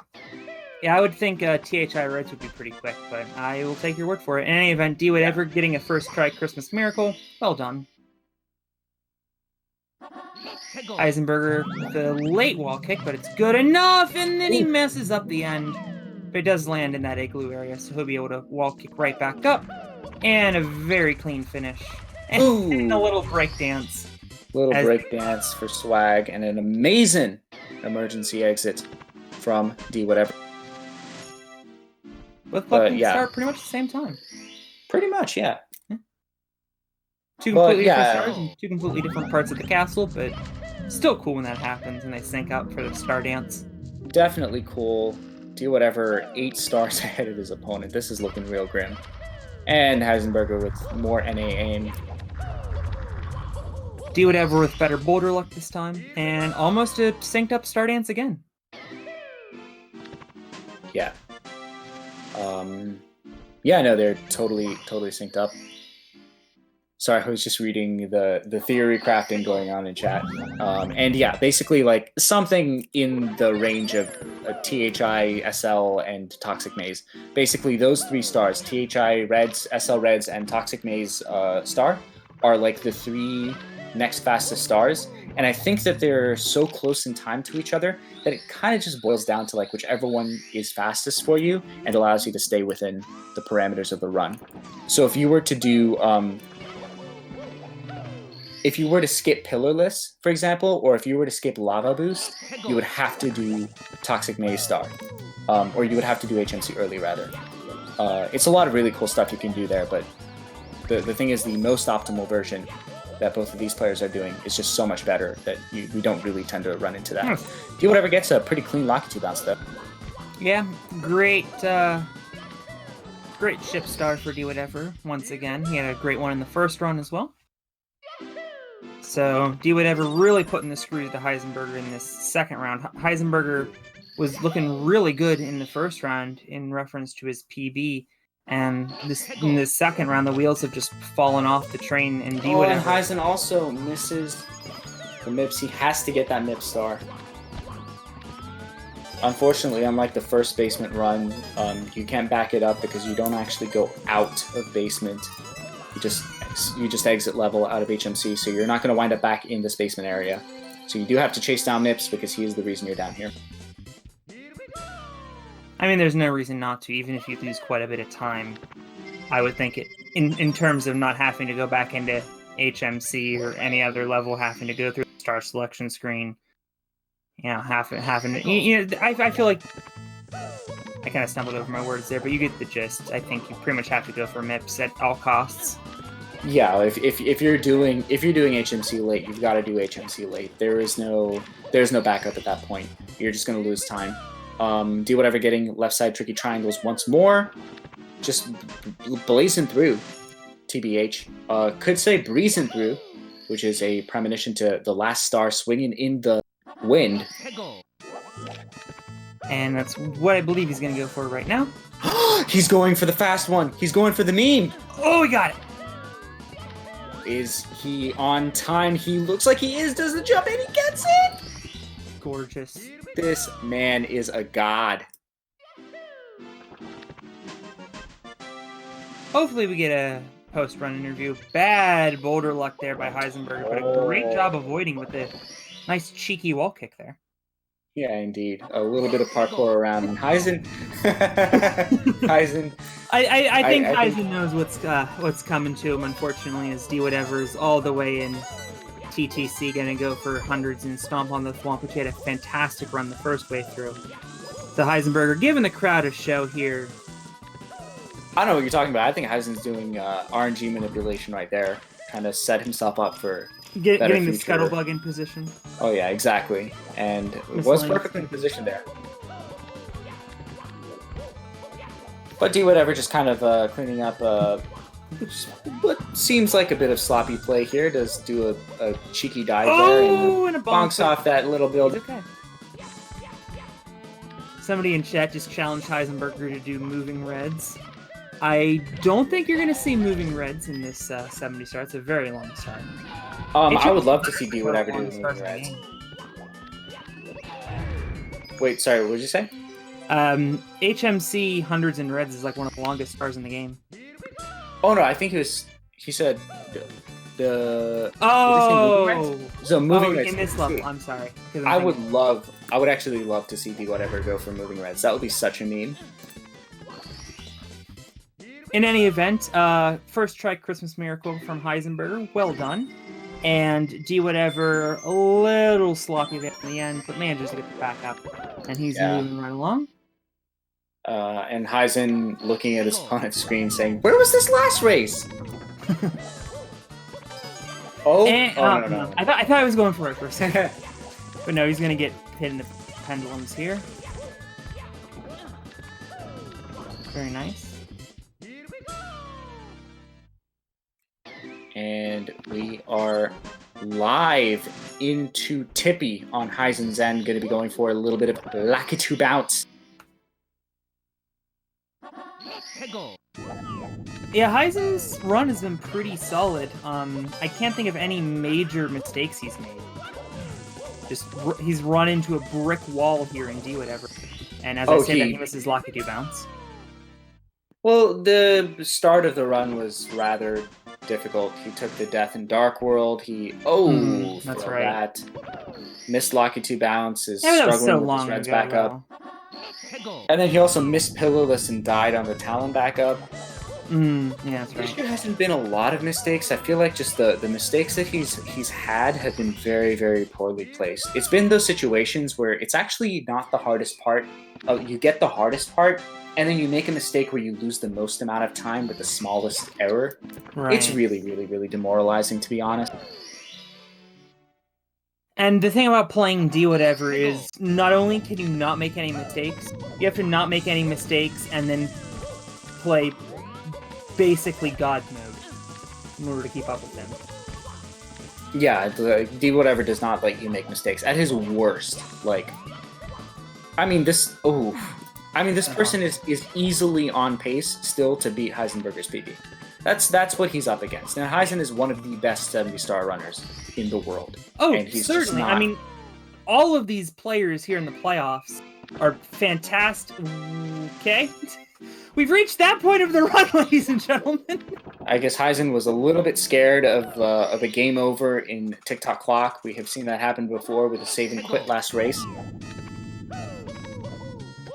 Yeah, I would think THI Reds would be pretty quick, but I will take your word for it. In any event, Dwhatever getting a first try Christmas miracle. Well done. Heisenburger with a late wall kick, but it's good enough, and then he messes up the end. But it does land in that igloo area, so he'll be able to wall kick right back up. And a very clean finish. And a little break dance. Break dance for swag, and an amazing emergency exit from Dwhatever. Both players start pretty much at the same time. Pretty much, yeah. Two completely different stars and two completely different parts of the castle, but still cool when that happens and they sync up for the star dance. Definitely cool. Dwhatever 8 stars ahead of his opponent. This is looking real grim. And Heisenburger with more NA aim. Dwhatever with better boulder luck this time, and almost a synced up star dance again. Yeah. Yeah, no, they're totally synced up. Sorry, I was just reading the theory crafting going on in chat. And yeah, basically like something in the range of THI, SL, and Toxic Maze. Basically those 3 stars, THI Reds, SL Reds, and Toxic Maze star, are like the 3 next fastest stars. And I think that they're so close in time to each other that it kind of just boils down to like whichever one is fastest for you and allows you to stay within the parameters of the run. So if you were to do if you were to skip Pillarless, for example, or if you were to skip Lava Boost, you would have to do Toxic Maze Star. Or you would have to do HMC early, rather. It's a lot of really cool stuff you can do there, but the thing is the most optimal version that both of these players are doing is just so much better that we don't really tend to run into that. Dwhatever gets a pretty clean Lockitude bounce, though. Yeah, great ship star for Dwhatever once again. He had a great one in the first run as well. So Dwhatever really putting the screws to Heisenburger in this second round. Heisenburger was looking really good in the first round in reference to his PB, and in the second round the wheels have just fallen off the train. And Dwhatever. And Heisen also misses the MIPS. He has to get that MIPS star. Unfortunately, unlike the first basement run, you can't back it up because you don't actually go out of basement. You just exit level out of HMC, so you're not going to wind up back in this basement area. So you do have to chase down MIPS because he is the reason you're down here. I mean, there's no reason not to, even if you lose quite a bit of time. I would think it, in terms of not having to go back into HMC or any other level, having to go through the star selection screen. You know, having to, I feel like I kind of stumbled over my words there, but you get the gist. I think you pretty much have to go for MIPS at all costs. Yeah, if you're doing HMC late, you've got to do HMC late. There's no backup at that point. You're just gonna lose time. Dwhatever getting left side tricky triangles once more, just blazing through. TBH could say breezing through, which is a premonition to the last star swinging in the wind. And that's what I believe he's gonna go for right now. He's going for the fast one. He's going for the meme. Oh, we got it. Is he on time? He looks like he is. Does the jump and he gets it? Gorgeous. This man is a god. Hopefully we get a post-run interview. Bad boulder luck there by Heisenberger, but a great job avoiding with a nice cheeky wall kick there. Yeah, indeed. A little bit of parkour around. And Heisen, Heisen. I think I Heisen think knows what's coming to him. Unfortunately, as Dwhatever is all the way in TTC, gonna go for hundreds and stomp on the Thwomp, which he had a fantastic run the first way through. The Heisenburger giving the crowd a show here. I don't know what you're talking about. I think Heisen's doing RNG manipulation right there, trying to set himself up for Getting the future. scuttlebug in position. Oh yeah, exactly. And it was perfectly in position there. But Dwhatever just kind of cleaning up what seems like a bit of sloppy play here. Does do a cheeky dive there and a bonks off that little build. Okay. Somebody in chat just challenged Heisenburger to do moving reds. I don't think you're going to see moving reds in this 70 star. It's a very long start. I would love to see Dwhatever do moving reds. Wait, sorry, what did you say? HMC hundreds and reds is like one of the longest stars in the game. Oh no, I think he said the oh, so moving reds in this level. I'm sorry. I would actually love to see Dwhatever go for moving reds. That would be such a meme. In any event, first try Christmas Miracle from Heisenburger, well done. And Dwhatever a little sloppy there in the end, but manages to get the back up. And he's moving right along. And Heisen looking at his opponent's screen saying, "Where was this last race?" No. I thought I was going for it for a second. But no, he's going to get hit in the pendulums here. Very nice. And we are live into Tippy on Heisen's end. Going to be going for a little bit of Lakitu bounce. Yeah, Heisen's run has been pretty solid. I can't think of any major mistakes he's made. He's run into a brick wall here in Dwhatever. And as I said, he misses Lakitu bounce. Well, the start of the run was rather difficult. He took the death in Dark World. That's right. That. Missed Lakitu bounce, is struggling with his reds back up. And then he also missed Pillowless and died on the Talon backup. Yeah, that's right. There hasn't been a lot of mistakes. I feel like just the mistakes that he's had have been very, very poorly placed. It's been those situations where it's actually not the hardest part. You get the hardest part, and then you make a mistake where you lose the most amount of time with the smallest error. Right. It's really, really, really demoralizing, to be honest. And the thing about playing Dwhatever is not only can you not make any mistakes, you have to not make any mistakes and then play basically God mode in order to keep up with him. Yeah, Dwhatever does not let you make mistakes. At his worst, this person is easily on pace still to beat Heisenburger's PB. That's what he's up against. And Heisen is one of the best 70-star runners in the world. Oh, and he's certainly. I mean, all of these players here in the playoffs are fantastic. Okay? We've reached that point of the run, ladies and gentlemen. I guess Heisen was a little bit scared of a game over in TikTok Clock. We have seen that happen before with a save and quit last race.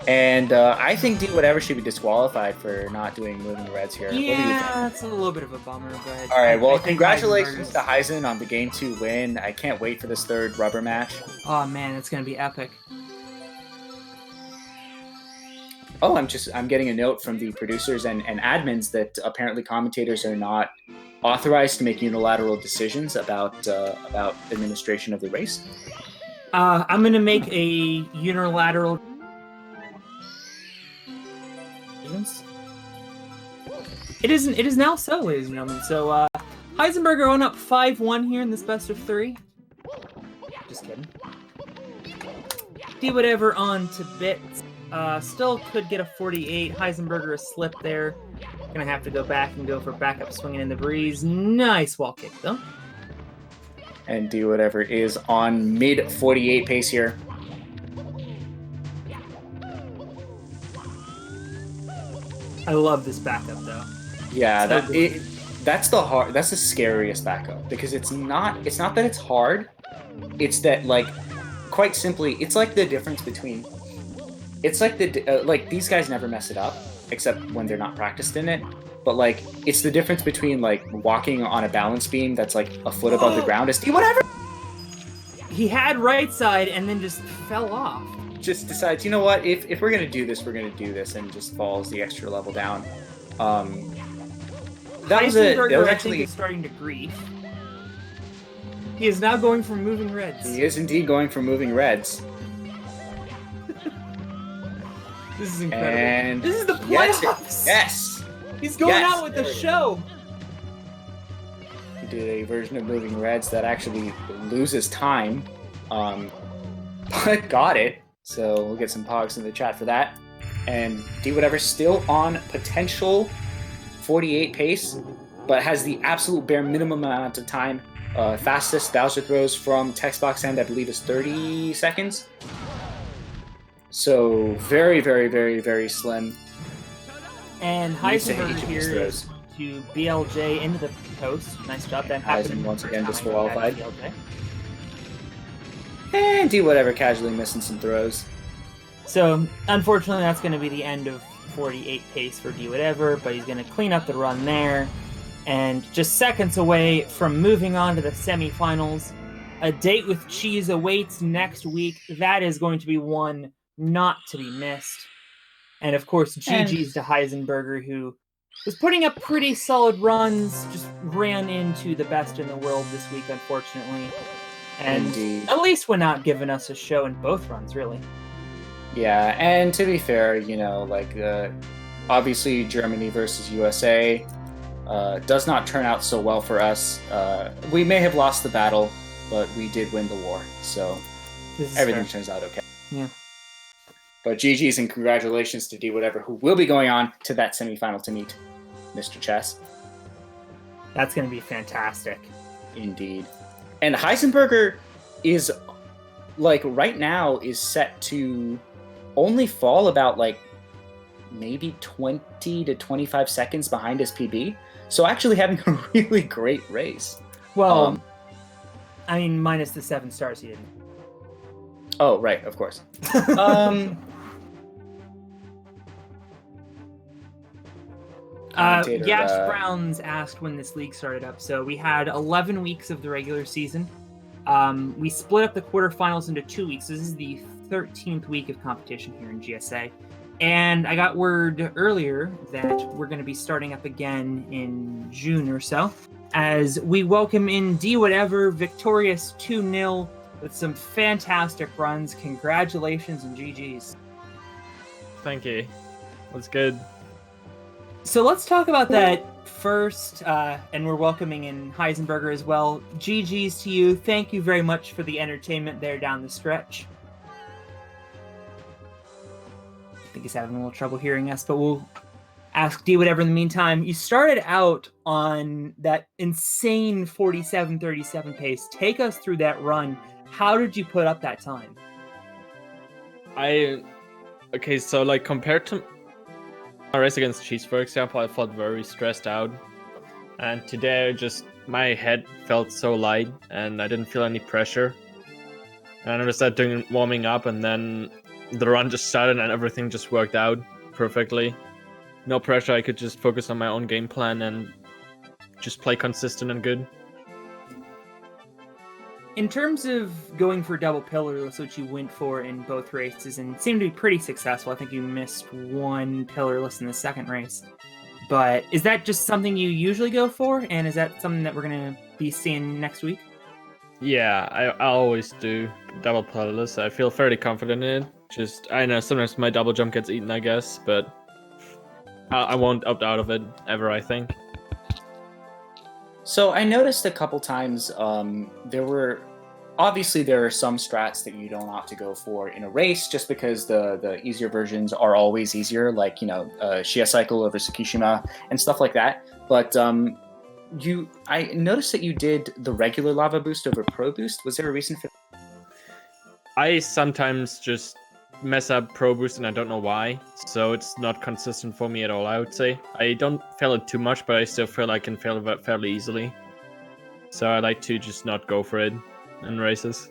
And I think Dwhatever should be disqualified for not doing moving reds here. Yeah, it's a little bit of a bummer, but... Alright, well, congratulations to Heisen on the Game 2 win. I can't wait for this third rubber match. Oh man, it's gonna be epic. Oh, I'm getting a note from the producers and admins that apparently commentators are not authorized to make unilateral decisions about administration of the race. I'm gonna make a unilateral... It is now so, ladies and gentlemen. So, Heisenburger on up 5-1 here in this best of 3. Just kidding. Dwhatever on to bits. Still could get a 48. Heisenburger a slip there. Gonna have to go back and go for backup swinging in the breeze. Nice wall kick, though. And Dwhatever is on mid 48 pace here. I love this backup, though. Yeah, that's the scariest backup because it's not that it's hard, it's that quite simply, it's like the difference between. It's like like these guys never mess it up, except when they're not practiced in it. But like, it's the difference between like walking on a balance beam that's like a foot above the ground. Whatever. He had right side and then just fell off. Just decides, you know what? If we're gonna do this, we're gonna do this, and just falls the extra level down. That was Heisenburger, actually. I think, is starting to grief. He is now going for moving reds. He is indeed going for moving reds. This is incredible. And this is the playoffs. Yes. He's going out with the show. He did a version of moving reds that actually loses time, but got it. So we'll get some pogs in the chat for that. And Dwhatever still on potential 48 pace, but has the absolute bare minimum amount of time. Fastest Bowser throws from text box end, I believe, is 30 seconds. So very, very, very, very slim. And Heisenburger here to BLJ into the post. Nice job. That happened once again disqualified. And Dwhatever casually missing some throws. So unfortunately, that's going to be the end of 48 pace for Dwhatever, but he's going to clean up the run there. And just seconds away from moving on to the semifinals. A date with Cheese awaits next week. That is going to be one not to be missed. And of course, GG's to Heisenburger, who was putting up pretty solid runs, just ran into the best in the world this week, unfortunately. And Indeed. At least went out giving us a show in both runs, really. Yeah, and to be fair, you know, like, obviously Germany versus USA does not turn out so well for us. We may have lost the battle, but we did win the war, so everything turns out okay. Yeah. But GG's and congratulations to Dwhatever, who will be going on to that semifinal to meet Mr. Chess. That's going to be fantastic. Indeed. And Heisenburger is, like, right now is set to only fall about, like, maybe 20 to 25 seconds behind his PB. So actually having a really great race. Well, I mean, minus the 7 stars he didn't. Oh, right, of course. Yash Browns asked when this league started up. So we had 11 weeks of the regular season. We split up the quarterfinals into 2 weeks. So this is the 13th week of competition here in GSA. And I got word earlier that we're going to be starting up again in June or so, as we welcome in Dwhatever, victorious 2-0 with some fantastic runs. Congratulations and GG's. Thank you. That's good. So let's talk about that first, and we're welcoming in Heisenburger as well. GG's to you. Thank you very much for the entertainment there down the stretch. I think he's having a little trouble hearing us, but we'll ask Dwhatever in the meantime. You started out on that insane 47:37 pace. Take us through that run. How did you put up that time? Okay, so like compared to my race against Cheese, for example, I felt very stressed out. And today my head felt so light and I didn't feel any pressure. And I was doing warming up and then the run just started and everything just worked out perfectly. No pressure, I could just focus on my own game plan and just play consistent and good. In terms of going for double pillarless, which you went for in both races and seemed to be pretty successful, I think you missed one pillarless in the second race. But is that just something you usually go for? And is that something that we're going to be seeing next week? Yeah, I always do double pillarless. I feel fairly confident in it. I know sometimes my double jump gets eaten, I guess, but I won't opt out of it ever, I think. So I noticed a couple times there are some strats that you don't opt to go for in a race just because the easier versions are always easier, like, you know, Shia Cycle over Tsukishima and stuff like that. But I noticed that you did the regular lava boost over pro boost. Was there a reason for that? I sometimes just mess up pro boost and I don't know why, so it's not consistent for me at all, I would say. I don't fail it too much, but I still feel I can fail it fairly easily. So I like to just not go for it in races.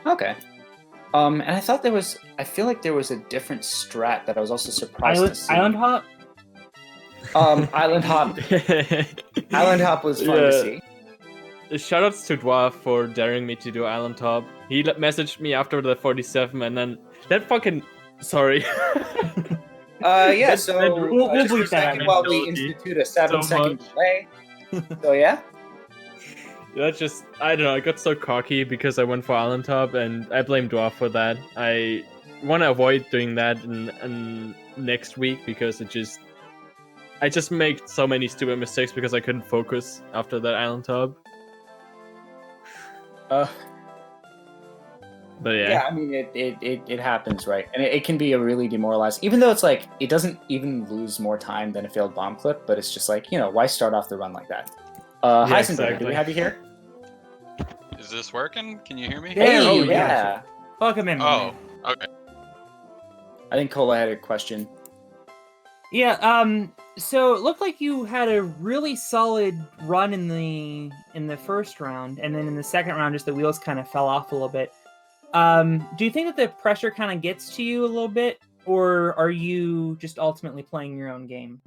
Okay. And I thought I feel like there was a different strat that I was also surprised to see. Island Hop? Island Hop. Island Hop was fun to see. Shoutouts to Dwarf for daring me to do Island Top. He messaged me after the 47 and then that fucking... Sorry. Yeah, so we'll just bleep for a second that out. while we institute a 7-second much. delay. So yeah? That's just, I don't know, I got so cocky because I went for Island Top and I blame Dwarf for that. I want to avoid doing that in next week because I just made so many stupid mistakes because I couldn't focus after that Island Top. But Yeah, I mean, it happens, right? And it can be a really demoralizing, even though it's like, it doesn't even lose more time than a failed bomb clip, but it's just like, why start off the run like that? Heisenburger, exactly. do we have you here? Is this working? Can you hear me? Hey, Oh, yeah. Welcome in. Oh, okay. I think Cola had a question. Yeah, so it looked like you had a really solid run in the first round, and then in the second round, just the wheels kind of fell off a little bit. Do you think that the pressure kind of gets to you a little bit, or are you just ultimately playing your own game?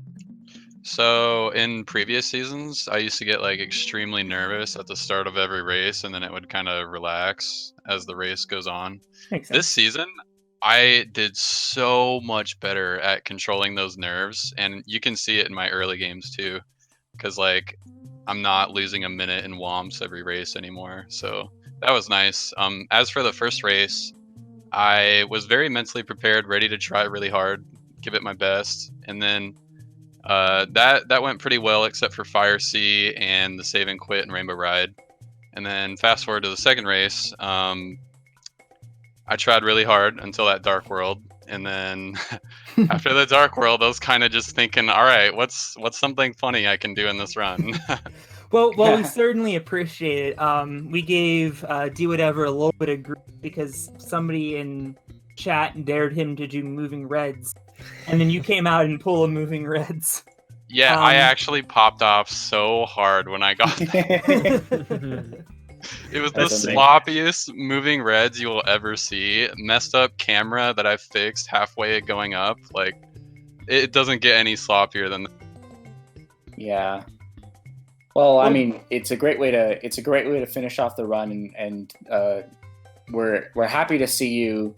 So in previous seasons, I used to get like extremely nervous at the start of every race, and then it would kind of relax as the race goes on. Makes sense. This season, I did so much better at controlling those nerves, and you can see it in my early games too, because like I'm not losing a minute in WOMs every race anymore. So that was nice. As for the first race, I was very mentally prepared, ready to try really hard, give it my best, and then that went pretty well, except for Fire Sea and the Save and Quit and Rainbow Ride. And then fast forward to the second race, I tried really hard until that Dark World, and then after the Dark World, I was kind of just thinking, all right, what's something funny I can do in this run? Well, we certainly appreciate it. We gave Dwhatever a little bit of grief because somebody in chat dared him to do moving reds, and then you came out and pull a moving reds. Yeah, I actually popped off so hard when I got there. It was the sloppiest moving reds you will ever see. Messed up camera that I fixed halfway going up. Like, it doesn't get any sloppier than that. Yeah. Well, I mean, it's a great way to finish off the run, and we're happy to see you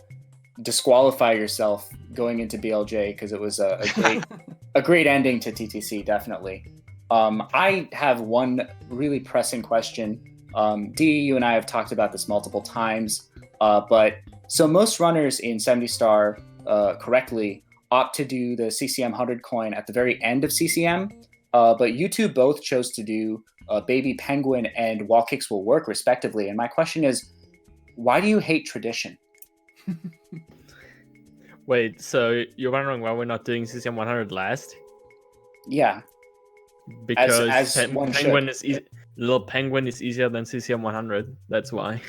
disqualify yourself going into BLJ because it was a great ending to TTC, definitely. I have one really pressing question. D, you and I have talked about this multiple times, but so most runners in 70 Star correctly opt to do the CCM 100 coin at the very end of CCM, but you two both chose to do Baby Penguin and Wall Kicks Will Work, respectively. And my question is, why do you hate tradition? Wait, so you're wondering why we're not doing CCM 100 last? Yeah. Because Penguin is easy. Little Penguin is easier than CCM 100. That's why.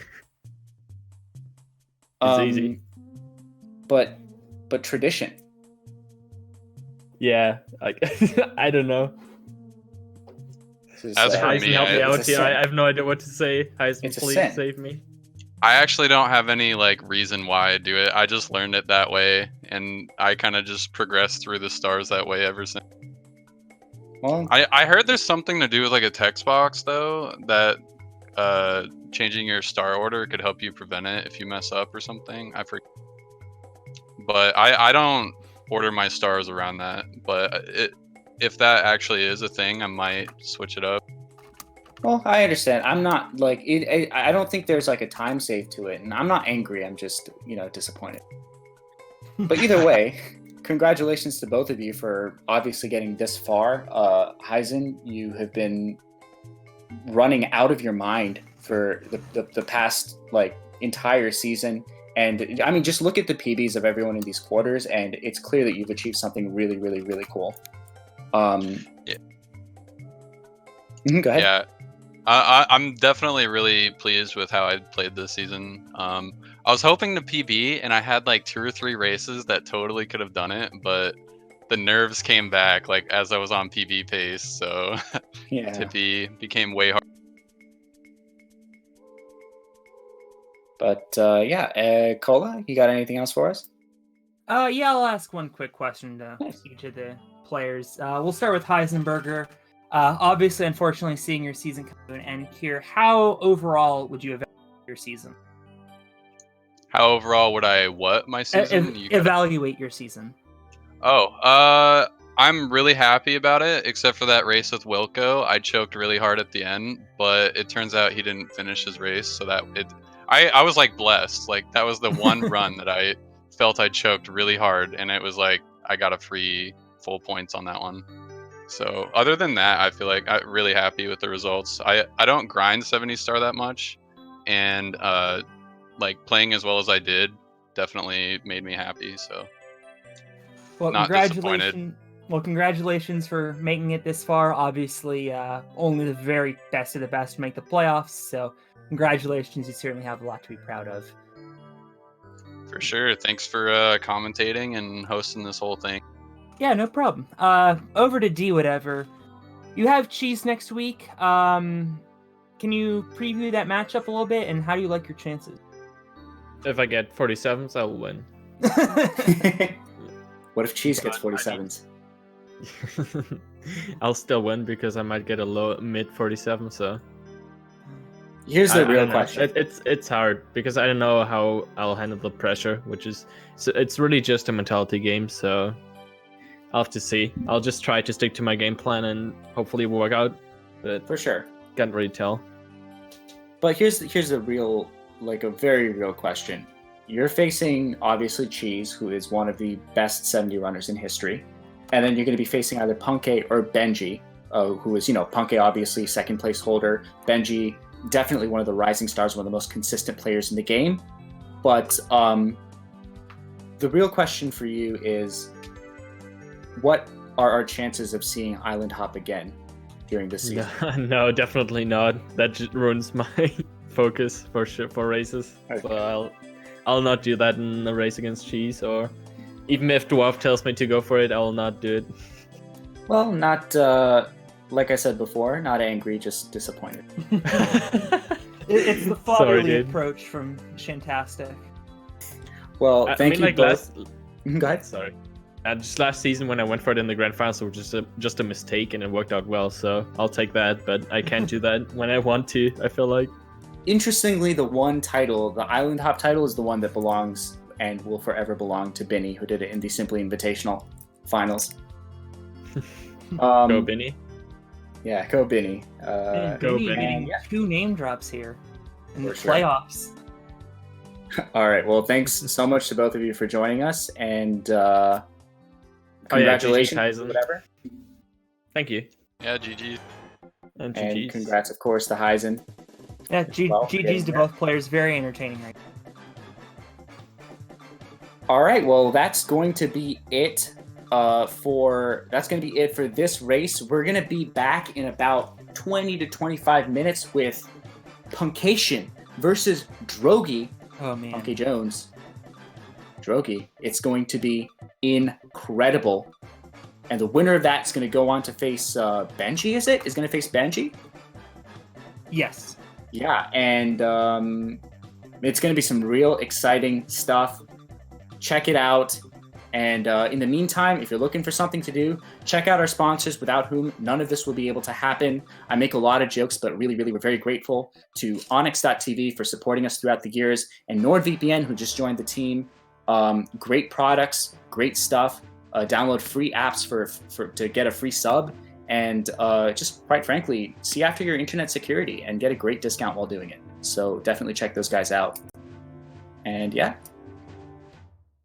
It's easy. But tradition. Yeah, like I don't know. As for me, help me out here. I have no idea what to say. Heisen, please save me. I actually don't have any like reason why I do it. I just learned it that way, and I kind of just progressed through the stars that way ever since. Well, I heard there's something to do with like a text box though, that changing your star order could help you prevent it if you mess up or something. I forget. But I don't order my stars around that. But if that actually is a thing, I might switch it up. Well, I understand. I'm not like it. I don't think there's like a time save to it, and I'm not angry. I'm just disappointed. But either way, congratulations to both of you for obviously getting this far. Heisen, you have been running out of your mind for the past like entire season, and I mean, just look at the PBs of everyone in these quarters, and it's clear that you've achieved something really, really, really cool. Yeah. Go ahead. Yeah. I'm definitely really pleased with how I played this season. I was hoping to PB, and I had like 2 or 3 races that totally could have done it, but the nerves came back like as I was on PB pace, so Yeah. Tippy became way hard. But Cola, you got anything else for us? Yeah, I'll ask one quick question to each of the players. We'll start with Heisenburger. Obviously, unfortunately, seeing your season come to an end here, how overall would you evaluate your season? How overall would I my season? Evaluate your season. I'm really happy about it, except for that race with Wilco. I choked really hard at the end, but it turns out he didn't finish his race, so I was like blessed. Like that was the one run that I felt I choked really hard, and it was like I got a free full points on that one. So other than that, I feel like I'm really happy with the results. I don't grind 70 star that much, and like playing as well as I did definitely made me happy. So well, not disappointed. Well, congratulations for making it this far. Obviously, only the very best of the best make the playoffs. So congratulations, you certainly have a lot to be proud of. For sure. Thanks for commentating and hosting this whole thing. Yeah, no problem. Over to Dwhatever. You have Cheese next week. Can you preview that matchup a little bit, and how do you like your chances? If I get 47s, I will win. What if Cheese gets 47s? I'll still win because I might get a low mid 47. So here's the real question. It's hard because I don't know how I'll handle the pressure, it's really just a mentality game. So I'll have to see. I'll just try to stick to my game plan and hopefully it will work out. But for sure, can't really tell. But here's a real, like a very real question. You're facing obviously Cheese, who is one of the best 70 runners in history. And then you're going to be facing either Punke or Benji, who is, Punke obviously second place holder. Benji, definitely one of the rising stars, one of the most consistent players in the game. But the real question for you is, what are our chances of seeing Island Hop again during this season? No, definitely not. That just ruins my focus for races. Okay. So I'll not do that in a race against Cheese, or even if Dwarf tells me to go for it, I will not do it. Well, not, like I said before, not angry, just disappointed. It's the fatherly approach from Shantastic. Well, thank you both. Go ahead. Sorry. Just last season when I went for it in the Grand Finals, it was just a mistake and it worked out well, so I'll take that, but I can't do that when I want to, I feel like. Interestingly, the one title, the Island Hop title, is the one that belongs and will forever belong to Binny, who did it in the Simply Invitational finals. Go Binny. Yeah, go Binny. Go Binny. Two name drops here in the playoffs. All right. Well, thanks so much to both of you for joining us, and congratulations. GG, whatever. Thank you. Yeah, GG. And congrats, of course, to Heisen. Yeah, GG's to both players. Very entertaining right now. All right, well, that's going to be it for this race. We're going to be back in about 20 to 25 minutes with Punkation versus Drogi. Oh, man. Punky Jones. Drogi. It's going to be incredible. And the winner of that is going to go on to face Benji, is it? Is going to face Benji? Yes. Yeah, and it's going to be some real exciting stuff. Check it out. And in the meantime, if you're looking for something to do, check out our sponsors, without whom none of this will be able to happen. I make a lot of jokes, but really, we're very grateful to Onyx.tv for supporting us throughout the years, and NordVPN, who just joined the team. Great products, great stuff. Download free apps to get a free sub, and just quite frankly, see after your internet security and get a great discount while doing it. So definitely check those guys out. And yeah.